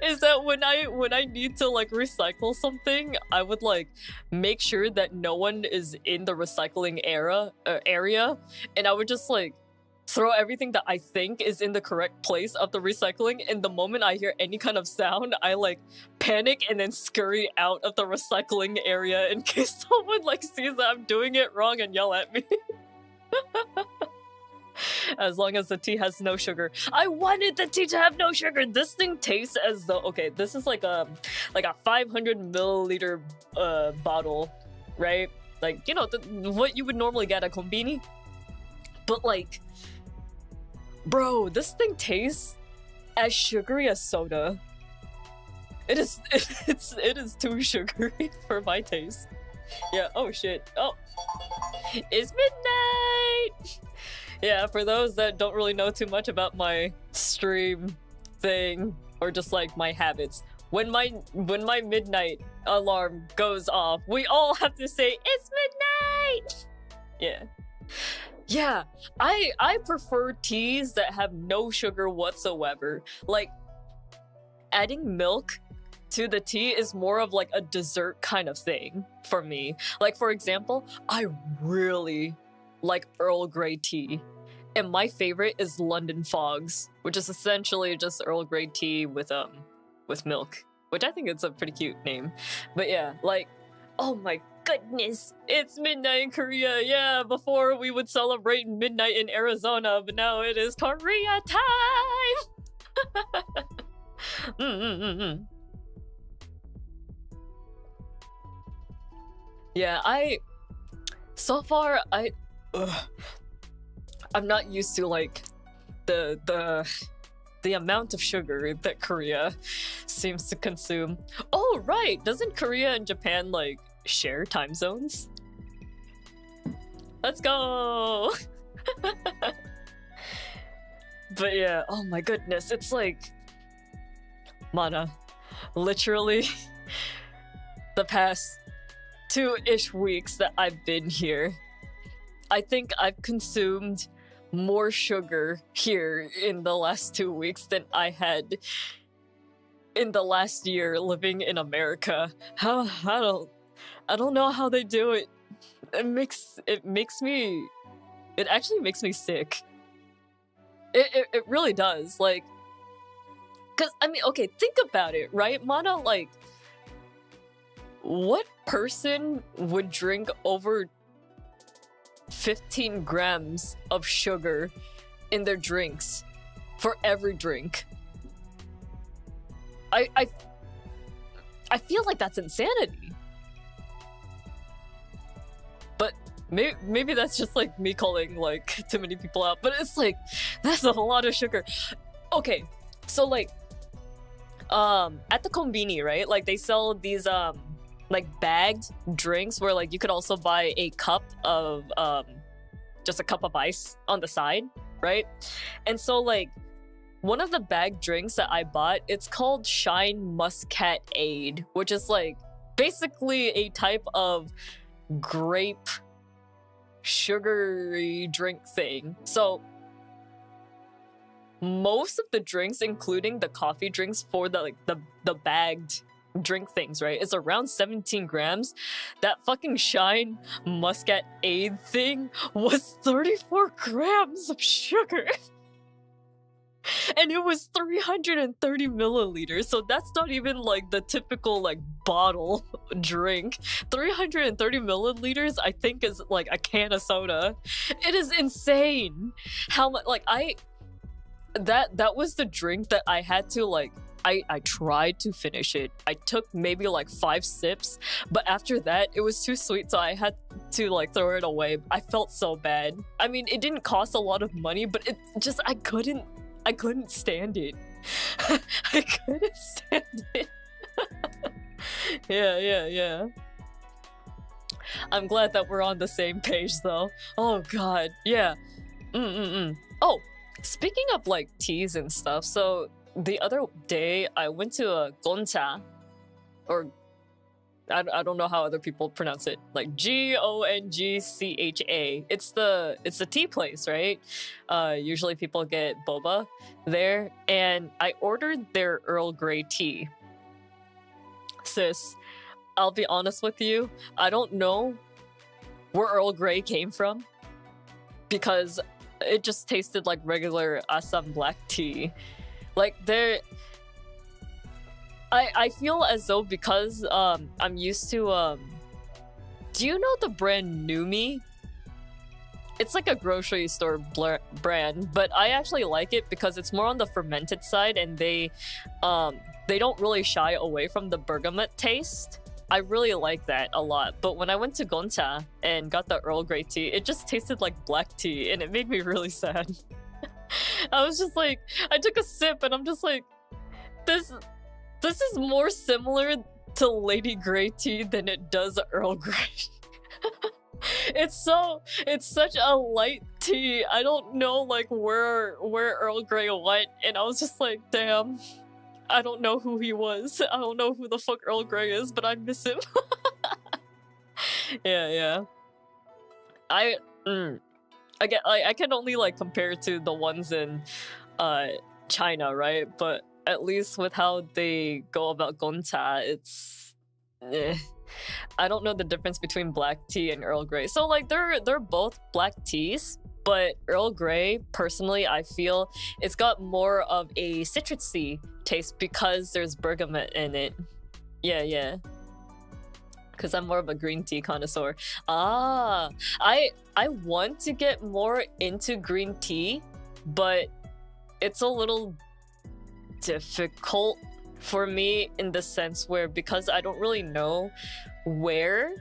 is that when I need to like recycle something, I would like make sure that no one is in the recycling area, and I would just like throw everything that I think is in the correct place of the recycling, and the moment I hear any kind of sound, I like panic and then scurry out of the recycling area in case someone like sees that I'm doing it wrong and yell at me. As long as the tea has no sugar. I wanted the tea to have no sugar. This thing tastes as though, okay, this is like a 500 milliliter bottle, right? Like, you know, what you would normally get at konbini. But like, bro, this thing tastes as sugary as soda. It is too sugary for my taste. Yeah. Oh shit. Oh, it's midnight. Yeah, for those that don't really know too much about my stream thing or just like my habits, when my midnight alarm goes off, we all have to say it's midnight. Yeah. Yeah, I prefer teas that have no sugar whatsoever. Like, adding milk to the tea is more of like a dessert kind of thing for me. Like, for example, I really like Earl Grey tea. And my favorite is London Fogs, which is essentially just Earl Grey tea with milk, which I think it's a pretty cute name. But yeah, like, oh my goodness, it's midnight in Korea. Yeah, before we would celebrate midnight in Arizona, but now it is Korea time. Yeah, so far I'm not used to like the amount of sugar that Korea seems to consume. Oh right, doesn't Korea and Japan like share time zones? Let's go. But yeah, oh my goodness, it's like, Mana, literally the past 2-ish weeks that I've been here, I think I've consumed more sugar here in the last 2 weeks than I had in the last year living in America. I don't know how they do it. It actually makes me sick. It really does. Like, cause I mean, okay, think about it, right, Mana? Like, what person would drink over 15 grams of sugar in their drinks for every drink? I feel like that's insanity. maybe that's just like me calling like too many people out, but it's like that's a lot of sugar. Okay, so like at the konbini, right? Like they sell these like bagged drinks where like you could also buy a cup of just a cup of ice on the side, right? And so like one of the bagged drinks that I bought, it's called Shine Muscat Aid, which is like basically a type of grape sugary drink thing. So most of the drinks, including the coffee drinks for the bagged drink things, right, it's around 17 grams. That fucking Shine Muscat Aid thing was 34 grams of sugar. And it was 330 milliliters, so that's not even like the typical like bottle drink. 330 milliliters I think is like a can of soda. It is insane how much like that was the drink that I had to like I tried to finish it. I took maybe like 5 sips, but after that it was too sweet, so I had to like throw it away. I felt so bad. I mean, it didn't cost a lot of money, but it just I couldn't stand it. I couldn't stand it. Yeah. I'm glad that we're on the same page though. Oh god, yeah. Oh, speaking of like teas and stuff, so the other day I went to a goncha, or I don't know how other people pronounce it, like Gongcha. It's the tea place, right? Usually people get boba there, and I ordered their Earl Grey tea. Sis, I'll be honest with you, I don't know where Earl Grey came from, because it just tasted like regular Assam black tea. Like I feel as though because I'm used to do you know the brand Numi? It's like a grocery store brand, but I actually like it because it's more on the fermented side, and they don't really shy away from the bergamot taste. I really like that a lot. But when I went to Goncha and got the Earl Grey tea, it just tasted like black tea, and it made me really sad. I was just like, I took a sip and I'm just like, this is more similar to Lady Grey tea than it does Earl Grey. It's such a light tea. I don't know like where Earl Grey went, and I was just like, damn, I don't know who he was. I don't know who the fuck Earl Grey is, but I miss him. Yeah. I can only like compare to the ones in China, right? But at least with how they go about goncha, it's I don't know the difference between black tea and Earl Grey. So like they're both black teas, but Earl Grey, personally, I feel it's got more of a citrusy taste because there's bergamot in it. Yeah. Because I'm more of a green tea connoisseur. I want to get more into green tea, but it's a little difficult for me in the sense where, because I don't really know where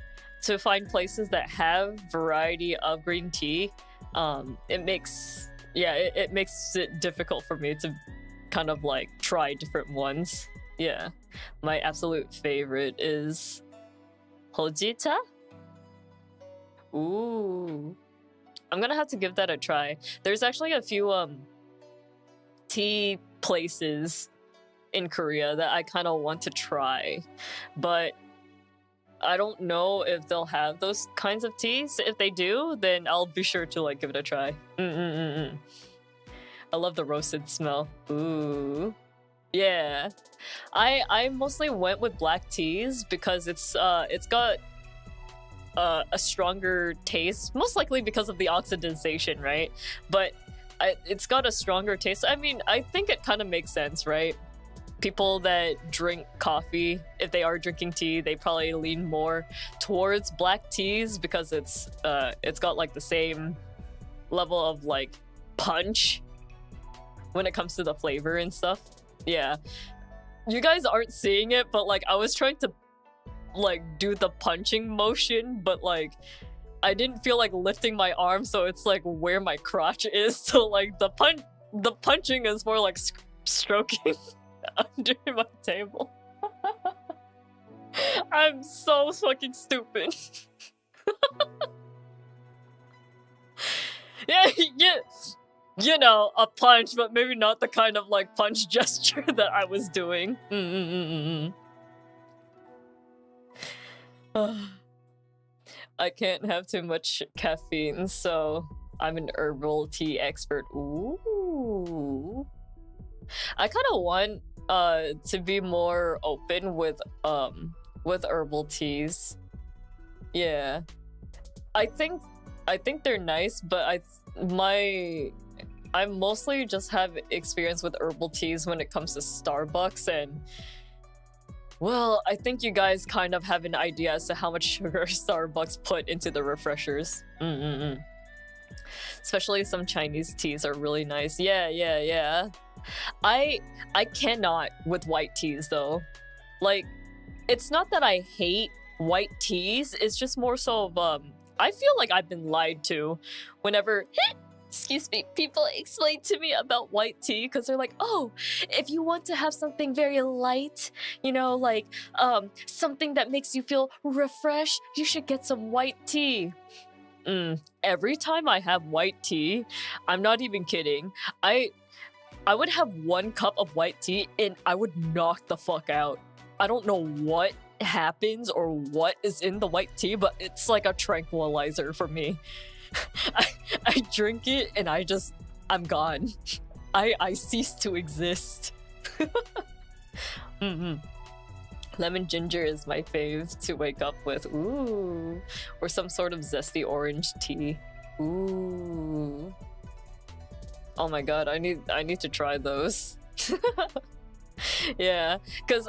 to find places that have variety of green tea, it makes it difficult for me to kind of like try different ones. Yeah, my absolute favorite is Hojita. Ooh, I'm gonna have to give that a try. There's actually a few tea places in Korea that I kind of want to try, but I don't know if they'll have those kinds of teas. If they do, then I'll be sure to like give it a try. I love the roasted smell. Ooh. Yeah. I mostly went with black teas because it's got a stronger taste, most likely because of the oxidization, right? But it's got a stronger taste. I mean, I think it kind of makes sense, right? People that drink coffee, if they are drinking tea, they probably lean more towards black teas because it's got like the same level of like punch when it comes to the flavor and stuff. Yeah, you guys aren't seeing it, but like I was trying to like do the punching motion, but like I didn't feel like lifting my arm, so it's like where my crotch is. So like the punching is more like stroking under my table. I'm so fucking stupid. Yeah, you know, a punch, but maybe not the kind of like punch gesture that I was doing. I can't have too much caffeine, so I'm an herbal tea expert. Ooh. I kind of want to be more open with herbal teas. Yeah. I think they're nice, but I mostly just have experience with herbal teas when it comes to Starbucks, and well, I think you guys kind of have an idea as to how much sugar Starbucks put into the refreshers. Especially some Chinese teas are really nice. Yeah. I cannot with white teas though. Like, it's not that I hate white teas, it's just more so of I feel like I've been lied to whenever excuse me, people explain to me about white tea, because they're like, oh, if you want to have something very light, you know, like something that makes you feel refreshed, you should get some white tea. Every time I have white tea, I'm not even kidding, I would have 1 cup of white tea and I would knock the fuck out. I don't know what happens or what is in the white tea, but it's like a tranquilizer for me. I drink it and I'm gone. I cease to exist. Lemon ginger is my fave to wake up with. Ooh. Or some sort of zesty orange tea. Ooh. Oh my god, I need to try those. Yeah, because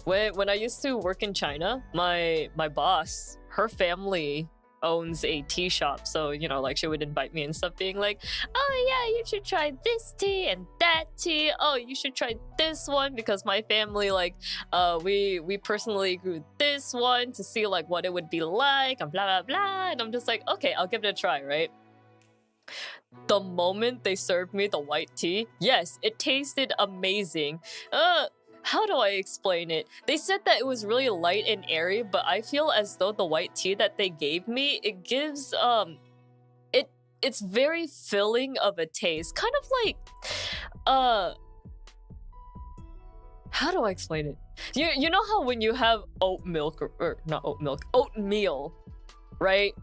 when I used to work in China, my boss, her family owns a tea shop, so you know, like, she would invite me and stuff, being like, oh yeah, you should try this tea and that tea, oh you should try this one, because my family, like, we personally grew this one to see like what it would be like, and blah blah blah. And I'm just like, okay, I'll give it a try, right? The moment they served me the white tea, yes, it tasted amazing. How do I explain it? They said that it was really light and airy, but I feel as though the white tea that they gave me, it gives it's very filling of a taste. Kind of like how do I explain it? You know how when you have oat milk, or not oat milk, oatmeal, right?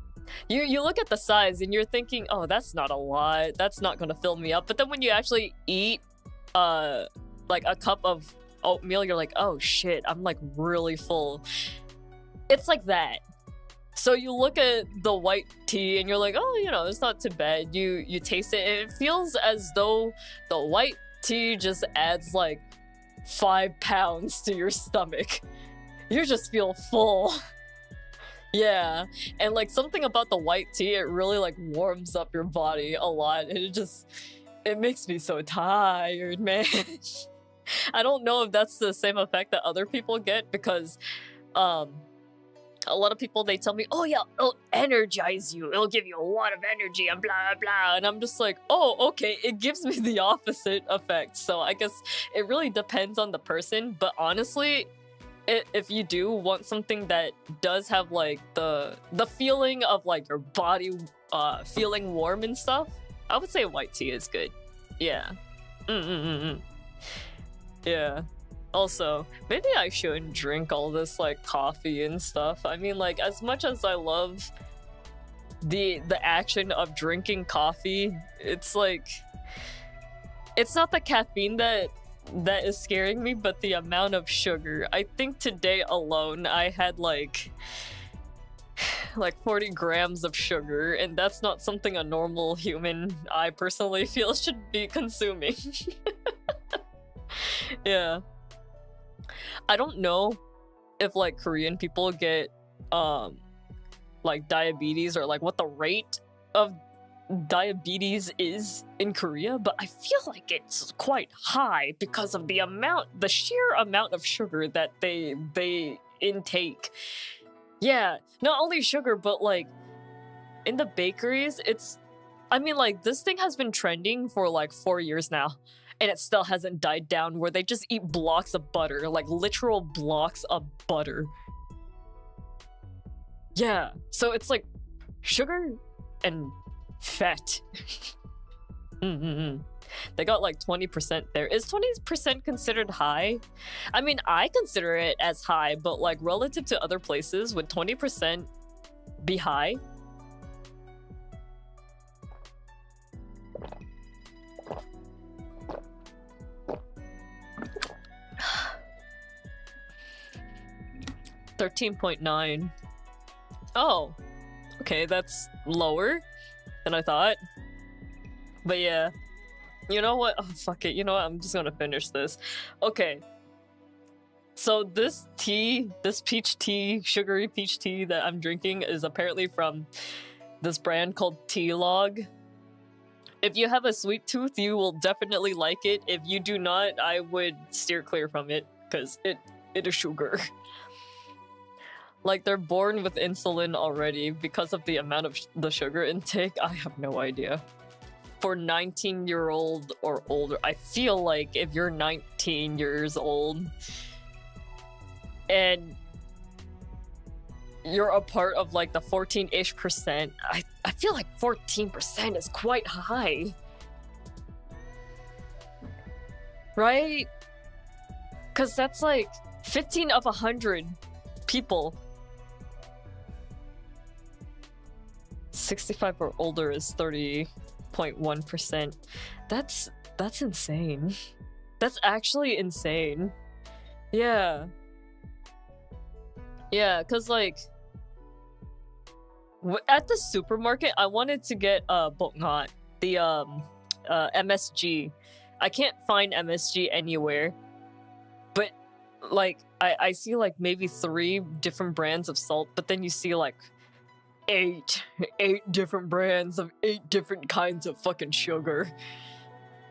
You look at the size and you're thinking, oh, that's not a lot, that's not gonna fill me up. But then when you actually eat like a cup of oatmeal, you're like, oh shit, I'm like really full. It's like that. So you look at the white tea and you're like, oh, you know, it's not too bad. You taste it and it feels as though the white tea just adds like 5 pounds to your stomach. You just feel full. Yeah, and like something about the white tea, it really like warms up your body a lot, and it makes me so tired, man. I don't know if that's the same effect that other people get, because a lot of people, they tell me, oh yeah, it'll energize you, it'll give you a lot of energy and blah blah, and I'm just like, oh okay, it gives me the opposite effect. So I guess it really depends on the person, but honestly, if you do want something that does have like the feeling of like your body feeling warm and stuff, I would say white tea is good. Yeah. Yeah. Also, maybe I shouldn't drink all this like coffee and stuff. I mean, like, as much as I love the action of drinking coffee, it's like, it's not the caffeine that is scaring me, but the amount of sugar. I think today alone I had like 40 grams of sugar, and that's not something a normal human, I personally feel, should be consuming. Yeah. I don't know if like Korean people get like diabetes, or like what the rate of diabetes is in Korea, but I feel like it's quite high because of the sheer amount of sugar that they intake. Yeah, not only sugar, but like in the bakeries, it's, I mean, like, this thing has been trending for like 4 years now, and it still hasn't died down, where they just eat blocks of butter, like literal blocks of butter. Yeah, so it's like sugar and fat. They got like 20% there. Is 20% considered high? I mean, I consider it as high, but like relative to other places, would 20% be high? $13.9. Oh, okay, that's lower than I thought. But yeah, you know what? Oh, fuck it. You know what? I'm just gonna finish this. Okay. So this tea, this peach tea, sugary peach tea that I'm drinking is apparently from this brand called Tea Log. If you have a sweet tooth, you will definitely like it. If you do not, I would steer clear from it because it is sugar. Like, they're born with insulin already because of the amount of the sugar intake. I have no idea. For 19-year-old or older, I feel like if you're 19 years old and you're a part of like the 14-ish percent, I feel like 14% is quite high. Right? Because that's like 15 of 100 people. 65 or older is 30.1%. That's insane. That's actually insane. Yeah. Yeah, because like at the supermarket, I wanted to get bokngot, the MSG. I can't find MSG anywhere. But like I see like maybe 3 different brands of salt, but then you see like 8 different brands of 8 different kinds of fucking sugar.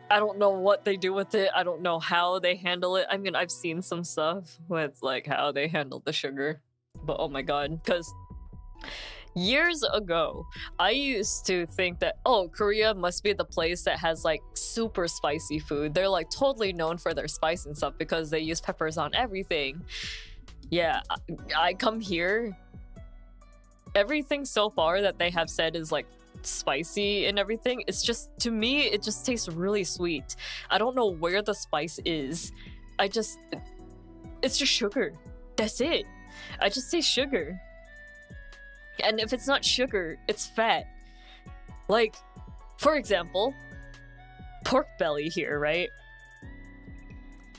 I don't know what they do with it. I don't know how they handle it. I mean, I've seen some stuff with like how they handle the sugar, but oh my god, because years ago, I used to think that, oh, Korea must be the place that has like super spicy food. They're like totally known for their spice and stuff because they use peppers on everything. Yeah, I come here, everything so far that they have said is like spicy and everything. It's just, to me, it just tastes really sweet. I don't know where the spice is. It's just sugar. That's it. I just taste sugar. And if it's not sugar, it's fat. Like, for example, pork belly here, right?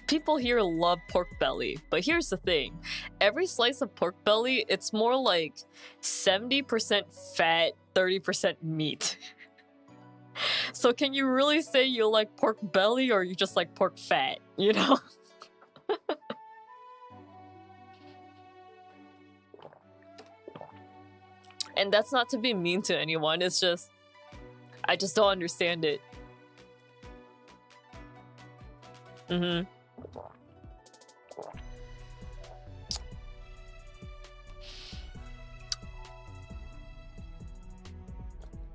People here love pork belly, but here's the thing. Every slice of pork belly, it's more like 70% fat, 30% meat. So can you really say you like pork belly or you just like pork fat, you know? And that's not to be mean to anyone, it's just, I just don't understand it.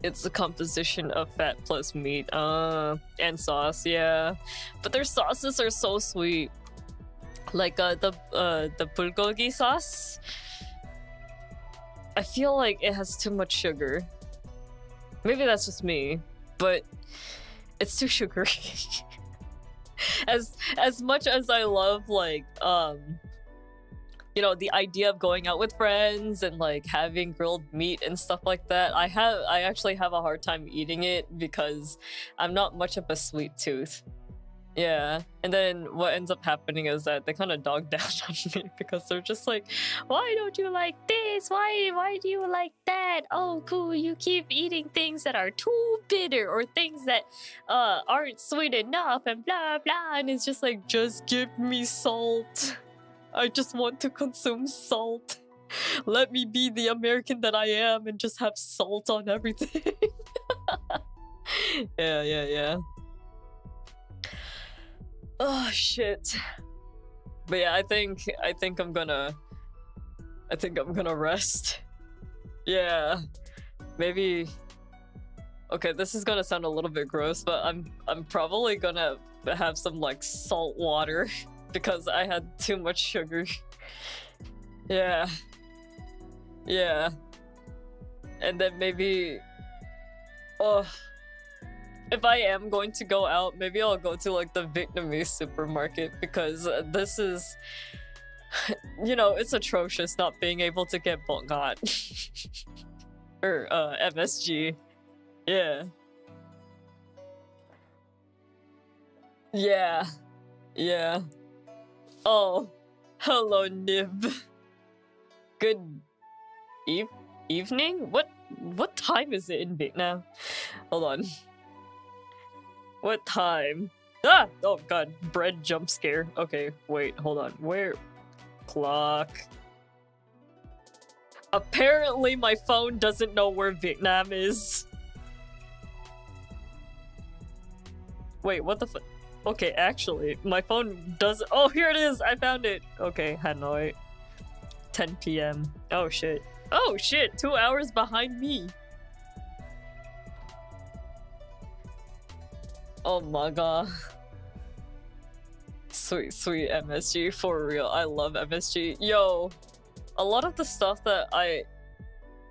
It's the composition of fat plus meat, and sauce, yeah. But their sauces are so sweet. Like the bulgogi sauce. I feel like it has too much sugar. Maybe that's just me, but it's too sugary. As much as I love like you know, the idea of going out with friends and like having grilled meat and stuff like that, I actually have a hard time eating it because I'm not much of a sweet tooth. Yeah, and then what ends up happening is that they kind of dog down on me because they're just like, why don't you like this? Why do you like that? Oh, cool, you keep eating things that are too bitter or things that aren't sweet enough and blah blah. And it's just like, just give me salt. I just want to consume salt. Let me be the American that I am and just have salt on everything. Yeah. Oh shit. But yeah, I think I'm gonna rest. Yeah. maybe. Okay, this is gonna sound a little bit gross, but I'm probably gonna have some like salt water because I had too much sugar. Yeah. Yeah. And then maybe oh, if I am going to go out, maybe I'll go to like the Vietnamese supermarket because this is you know, it's atrocious not being able to get bong hot. Or MSG. Yeah. Yeah. Yeah. Oh, hello, Nib. Good evening? What time is it in Vietnam? Hold on. What time? Ah! Oh god, bread jump scare. Okay, wait, hold on. Where? Clock. Apparently my phone doesn't know where Vietnam is. Wait, what the fuck? Okay, actually, my phone does- Oh, here it is! I found it! Okay, Hanoi. 10 p.m. Oh shit. Oh shit! 2 hours behind me! Oh my god. Sweet, sweet MSG, for real. I love MSG. Yo, a lot of the stuff that I...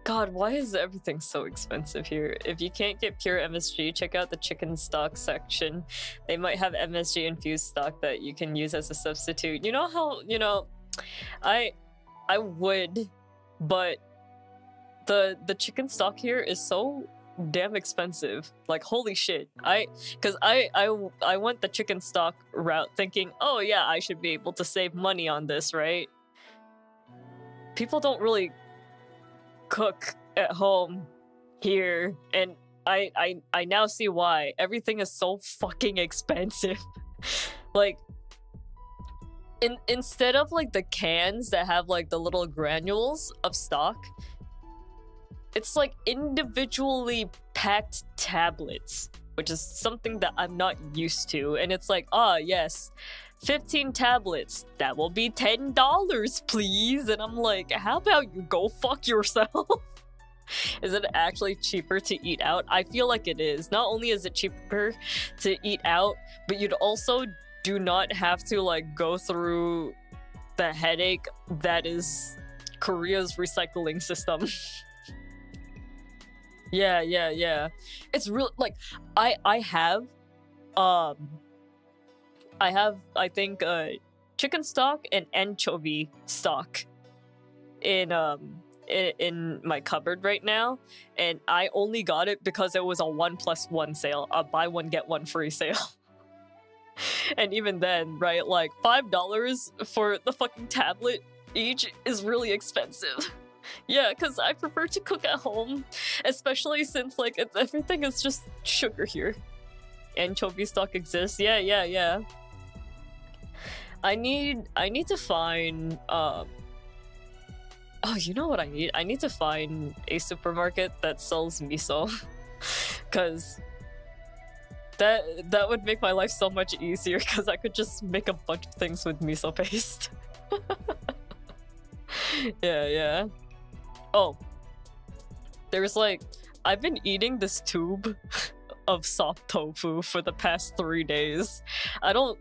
God, why is everything so expensive here? If you can't get pure MSG, check out the chicken stock section. They might have MSG infused stock that you can use as a substitute. You know how, you know, I would, but the chicken stock here is so damn expensive. Like, holy shit. Cause I went the chicken stock route thinking, oh yeah, I should be able to save money on this, right? People don't really cook at home here, and I now see why. Everything is so fucking expensive. Like, instead of like the cans that have like the little granules of stock, it's like individually packed tablets, which is something that I'm not used to. And it's like, ah, yes, 15 tablets, that will be $10, please. And I'm like, how about you go fuck yourself? Is it actually cheaper to eat out? I feel like it is. Not only is it cheaper to eat out, but you'd also do not have to like go through the headache that is Korea's recycling system. Yeah. It's real. Like, I have I think chicken stock and anchovy stock in my cupboard right now, and I only got it because it was a 1+1 sale, a buy one get one free sale. And even then, right, like $5 for the fucking tablet each is really expensive. Yeah, because I prefer to cook at home, especially since like everything is just sugar here. Anchovy stock exists. Yeah. I need to find oh, you know what I need? I need to find a supermarket that sells miso. Cause that would make my life so much easier, because I could just make a bunch of things with miso paste. Yeah. Oh, there's like, I've been eating this tube of soft tofu for the past 3 days. I don't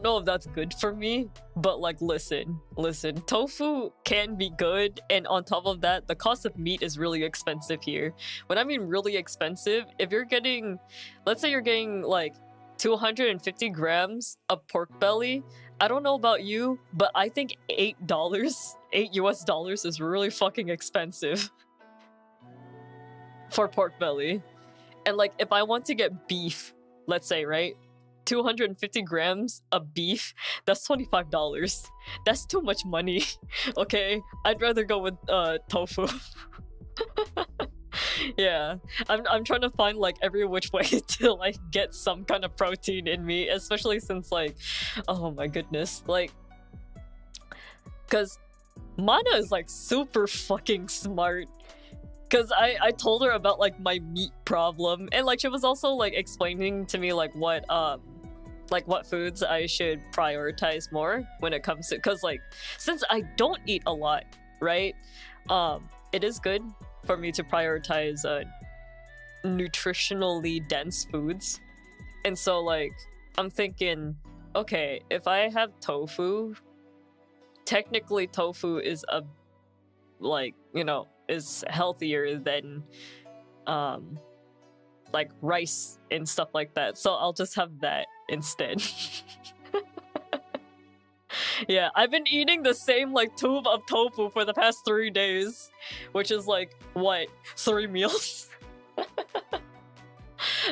know if that's good for me, but like, listen, tofu can be good, and on top of that, the cost of meat is really expensive here. When I mean really expensive, if you're getting, let's say you're getting like 250 grams of pork belly, I don't know about you, but I think $8 US is really fucking expensive for pork belly. And like, if I want to get beef, let's say, right? 250 grams of beef, that's $25. That's too much money. Okay, I'd rather go with tofu. Yeah, I'm trying to find like every which way to like get some kind of protein in me, especially since like, oh my goodness, like, because Mana is like super fucking smart. Because I told her about like my meat problem, and like she was also like explaining to me like what foods I should prioritize more when it comes to, because like, since I don't eat a lot, right, it is good for me to prioritize nutritionally dense foods. And so like I'm thinking, okay, if I have tofu, technically tofu is a like, you know, is healthier than like rice and stuff like that. So I'll just have that instead. Yeah, I've been eating the same like tube of tofu for the past 3 days, which is like what, 3 meals?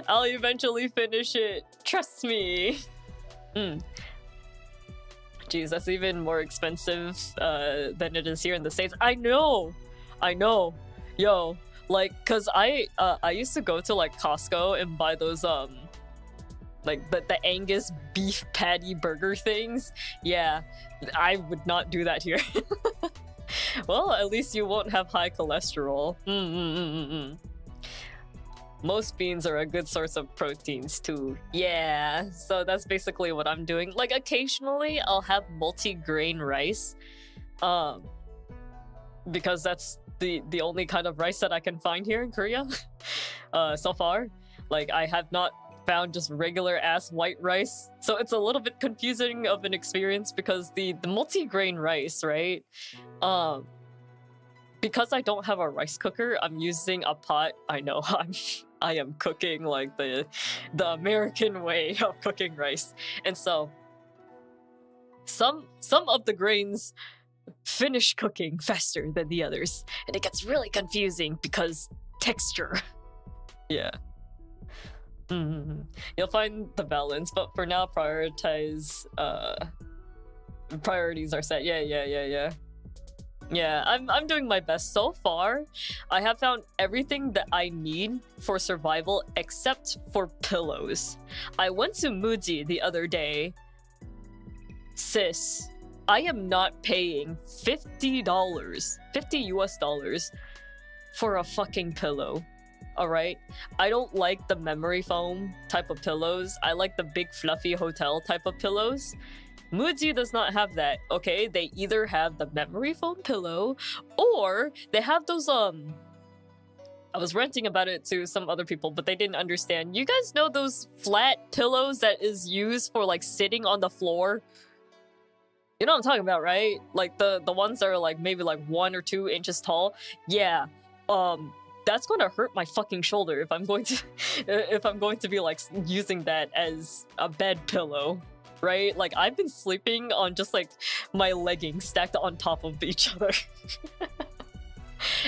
I'll eventually finish it. Trust me. Jeez, that's even more expensive than it is here in the States. I know. Yo, like, cause I used to go to like Costco and buy those like the Angus beef patty burger things. Yeah, I would not do that here. Well, at least you won't have high cholesterol. Most beans are a good source of proteins too. Yeah, so that's basically what I'm doing. Like occasionally I'll have multi-grain rice, because that's the only kind of rice that I can find here in Korea. So far, like I have not found just regular ass white rice, so it's a little bit confusing of an experience because the multi-grain rice, right? Because I don't have a rice cooker, I'm using a pot. I know I am cooking like the American way of cooking rice, and so some of the grains finish cooking faster than the others, and it gets really confusing because texture. Yeah. You'll find the balance, but for now, priorities are set. Yeah, I'm doing my best so far. I have found everything that I need for survival except for pillows. I went to Muji the other day. Sis, I am not paying $50, 50 US dollars for a fucking pillow. Alright? I don't like the memory foam type of pillows. I like the big fluffy hotel type of pillows. Muji does not have that, okay? They either have the memory foam pillow or they have those I was ranting about it to some other people, but they didn't understand. You guys know those flat pillows that is used for like sitting on the floor? You know what I'm talking about, right? Like the ones that are like maybe like 1 or 2 inches tall. Yeah. That's gonna hurt my fucking shoulder if I'm going to be like using that as a bed pillow, right? Like I've been sleeping on just like my leggings stacked on top of each other.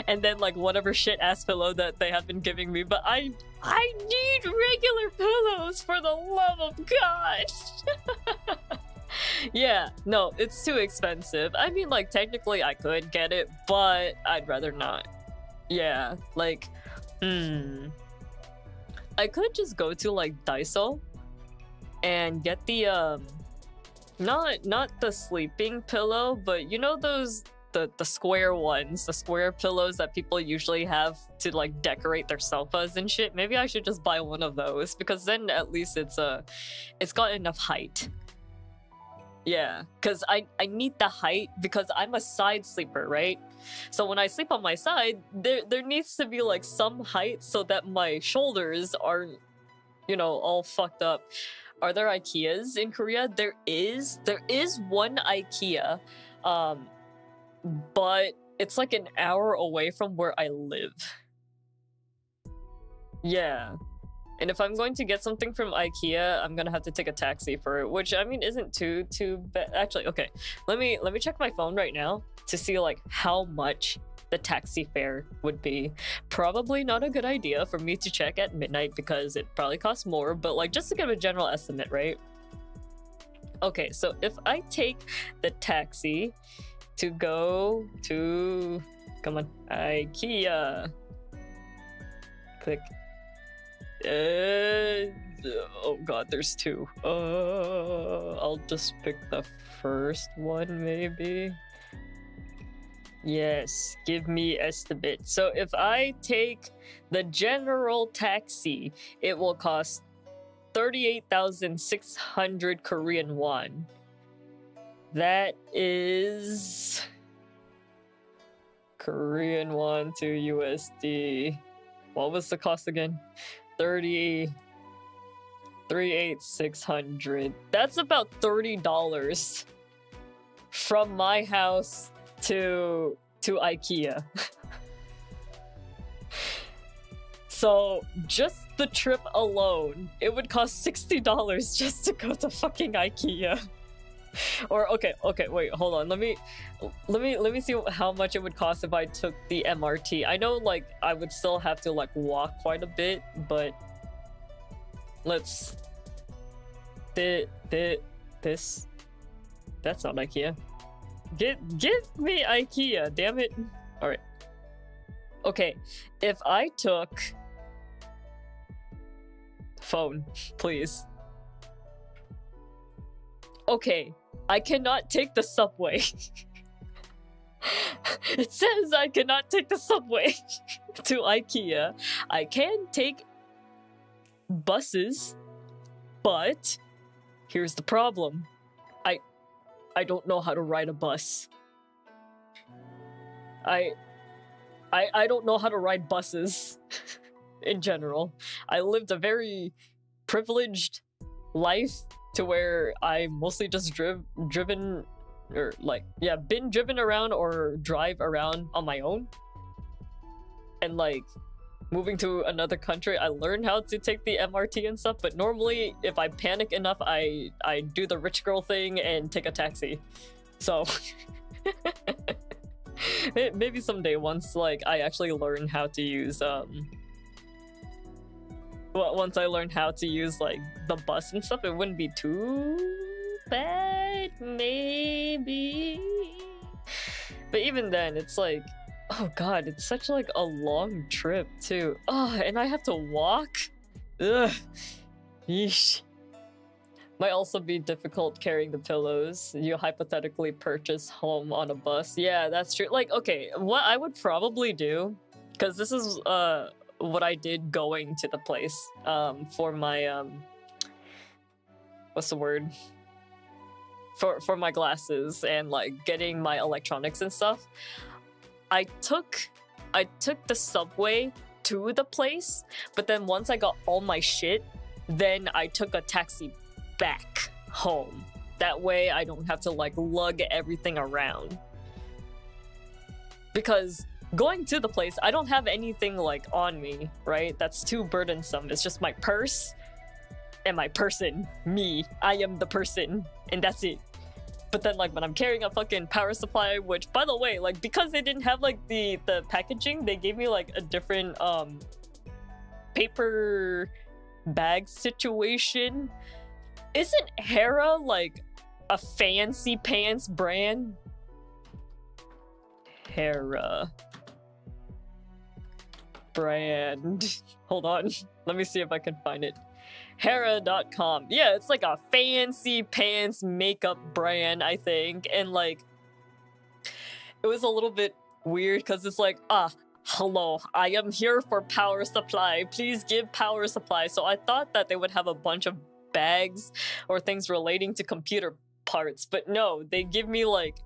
And then like whatever shit ass pillow that they have been giving me, but I need regular pillows for the love of God. Yeah, no, it's too expensive. I mean, like technically I could get it, but I'd rather not. Yeah, like, I could just go to like Daiso and get the not the sleeping pillow, but you know those the square ones, the square pillows that people usually have to like decorate their sofas and shit. Maybe I should just buy one of those because then at least it's got enough height. Yeah, because I need the height because I'm a side sleeper, right? So when I sleep on my side, there needs to be like some height so that my shoulders aren't, you know, all fucked up. Are there IKEAs in Korea? There is one IKEA, but it's like an hour away from where I live. Yeah. And if I'm going to get something from IKEA, I'm gonna have to take a taxi for it, which I mean isn't too bad. Actually, okay, let me check my phone right now to see like how much the taxi fare would be. Probably not a good idea for me to check at midnight because it probably costs more, but like just to get a general estimate, right? Okay, so if I take the taxi to go to, come on, IKEA, click. Oh god, there's 2. I'll just pick the first one maybe. Yes, give me estimate. So if I take the general taxi, it will cost 38,600 Korean won. That is Korean won to USD. What was the cost again? 38,600. That's about $30 from my house to IKEA. So just the trip alone, it would cost $60 just to go to fucking IKEA. Or okay, wait, hold on. Let me see how much it would cost if I took the MRT. I know like I would still have to like walk quite a bit, but let's this that's not IKEA. Give me IKEA, damn it. All right. Okay, if I took phone, please. Okay, I cannot take the subway. It says I cannot take the subway to IKEA. I can take buses, but here's the problem. I don't know how to ride a bus. I don't know how to ride buses in general. I lived a very privileged life to where I mostly just driven or like, yeah, been driven around or drive around on my own. And like moving to another country, I learned how to take the MRT and stuff, but normally if I panic enough, I do the rich girl thing and take a taxi. So maybe someday once like I actually learn how to use once I learn how to use like the bus and stuff, it wouldn't be too bad, maybe. But even then, it's like, oh god, it's such like a long trip too. Oh, and I have to walk? Ugh. Yeesh. Might also be difficult carrying the pillows you hypothetically purchase home on a bus. Yeah, that's true. Like, okay, what I would probably do, because this is what I did going to the place for my what's the word? For my glasses and like getting my electronics and stuff. I took the subway to the place, but then once I got all my shit, then I took a taxi back home. That way I don't have to like lug everything around. Because going to the place, I don't have anything like on me, right? That's too burdensome. It's just my purse and my person. Me. I am the person. And that's it. But then like when I'm carrying a fucking power supply, which by the way, like because they didn't have like the packaging, they gave me like a different paper bag situation. Isn't Hera like a fancy pants brand? Hera brand. Hold on. Let me see if I can find it. Hera.com. Yeah, it's like a fancy pants makeup brand, I think. And like, it was a little bit weird because it's like, hello, I am here for power supply. Please give power supply. So I thought that they would have a bunch of bags or things relating to computer parts, but no, they give me like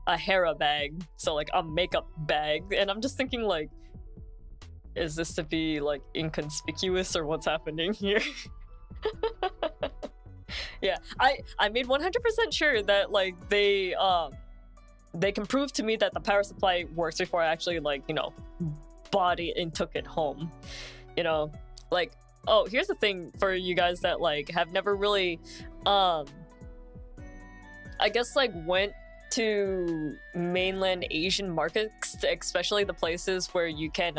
a Hera bag. So like a makeup bag. And I'm just thinking like, is this to be like inconspicuous or what's happening here? Yeah, I made 100% sure that like they can prove to me that the power supply works before I actually like, you know, bought it and took it home. You know, like, oh, here's the thing for you guys that like have never really I guess like went to mainland Asian markets, especially the places where you can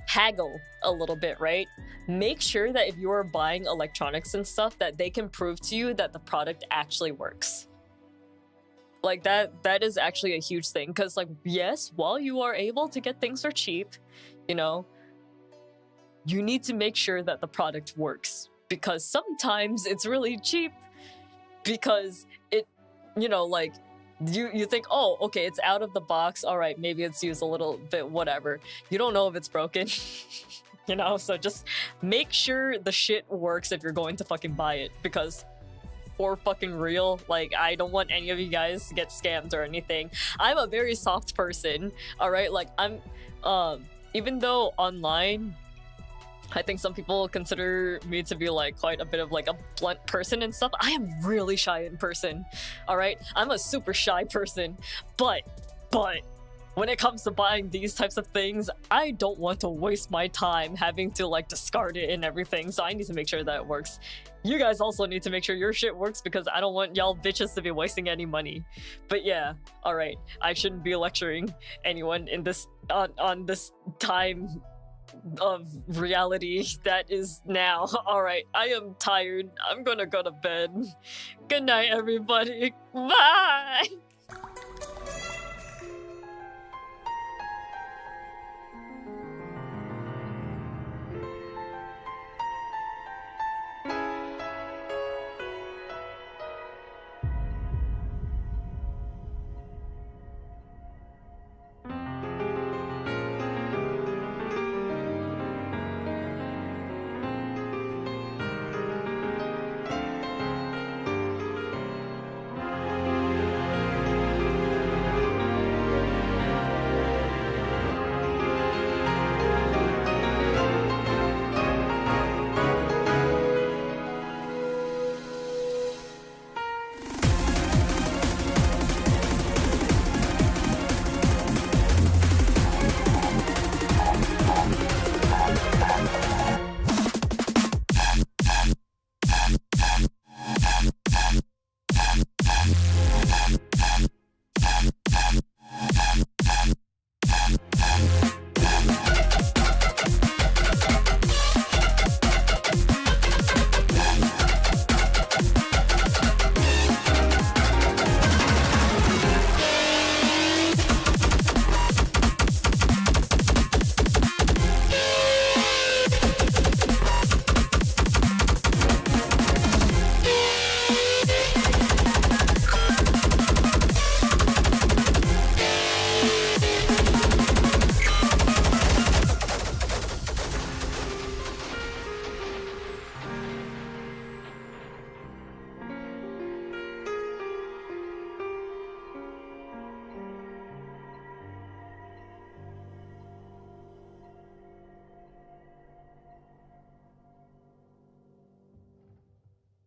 haggle a little bit, right? Make sure that if you are buying electronics and stuff that they can prove to you that the product actually works. Like that is actually a huge thing, because like, yes, while you are able to get things for cheap, you know, you need to make sure that the product works, because sometimes it's really cheap because it, you know, like you think, oh, okay, it's out of the box, all right, maybe it's used a little bit, whatever. You don't know if it's broken. You know, so just make sure the shit works if you're going to fucking buy it, because for fucking real. Like, I don't want any of you guys to get scammed or anything. I'm a very soft person, alright? Like, even though online, I think some people consider me to be like quite a bit of like a blunt person and stuff. I am really shy in person, alright? I'm a super shy person, but when it comes to buying these types of things, I don't want to waste my time having to like discard it and everything, so I need to make sure that it works. You guys also need to make sure your shit works because I don't want y'all bitches to be wasting any money. But yeah, alright, I shouldn't be lecturing anyone in this on this time of reality that is now. Alright, I am tired. I'm gonna go to bed. Good night, everybody. Bye!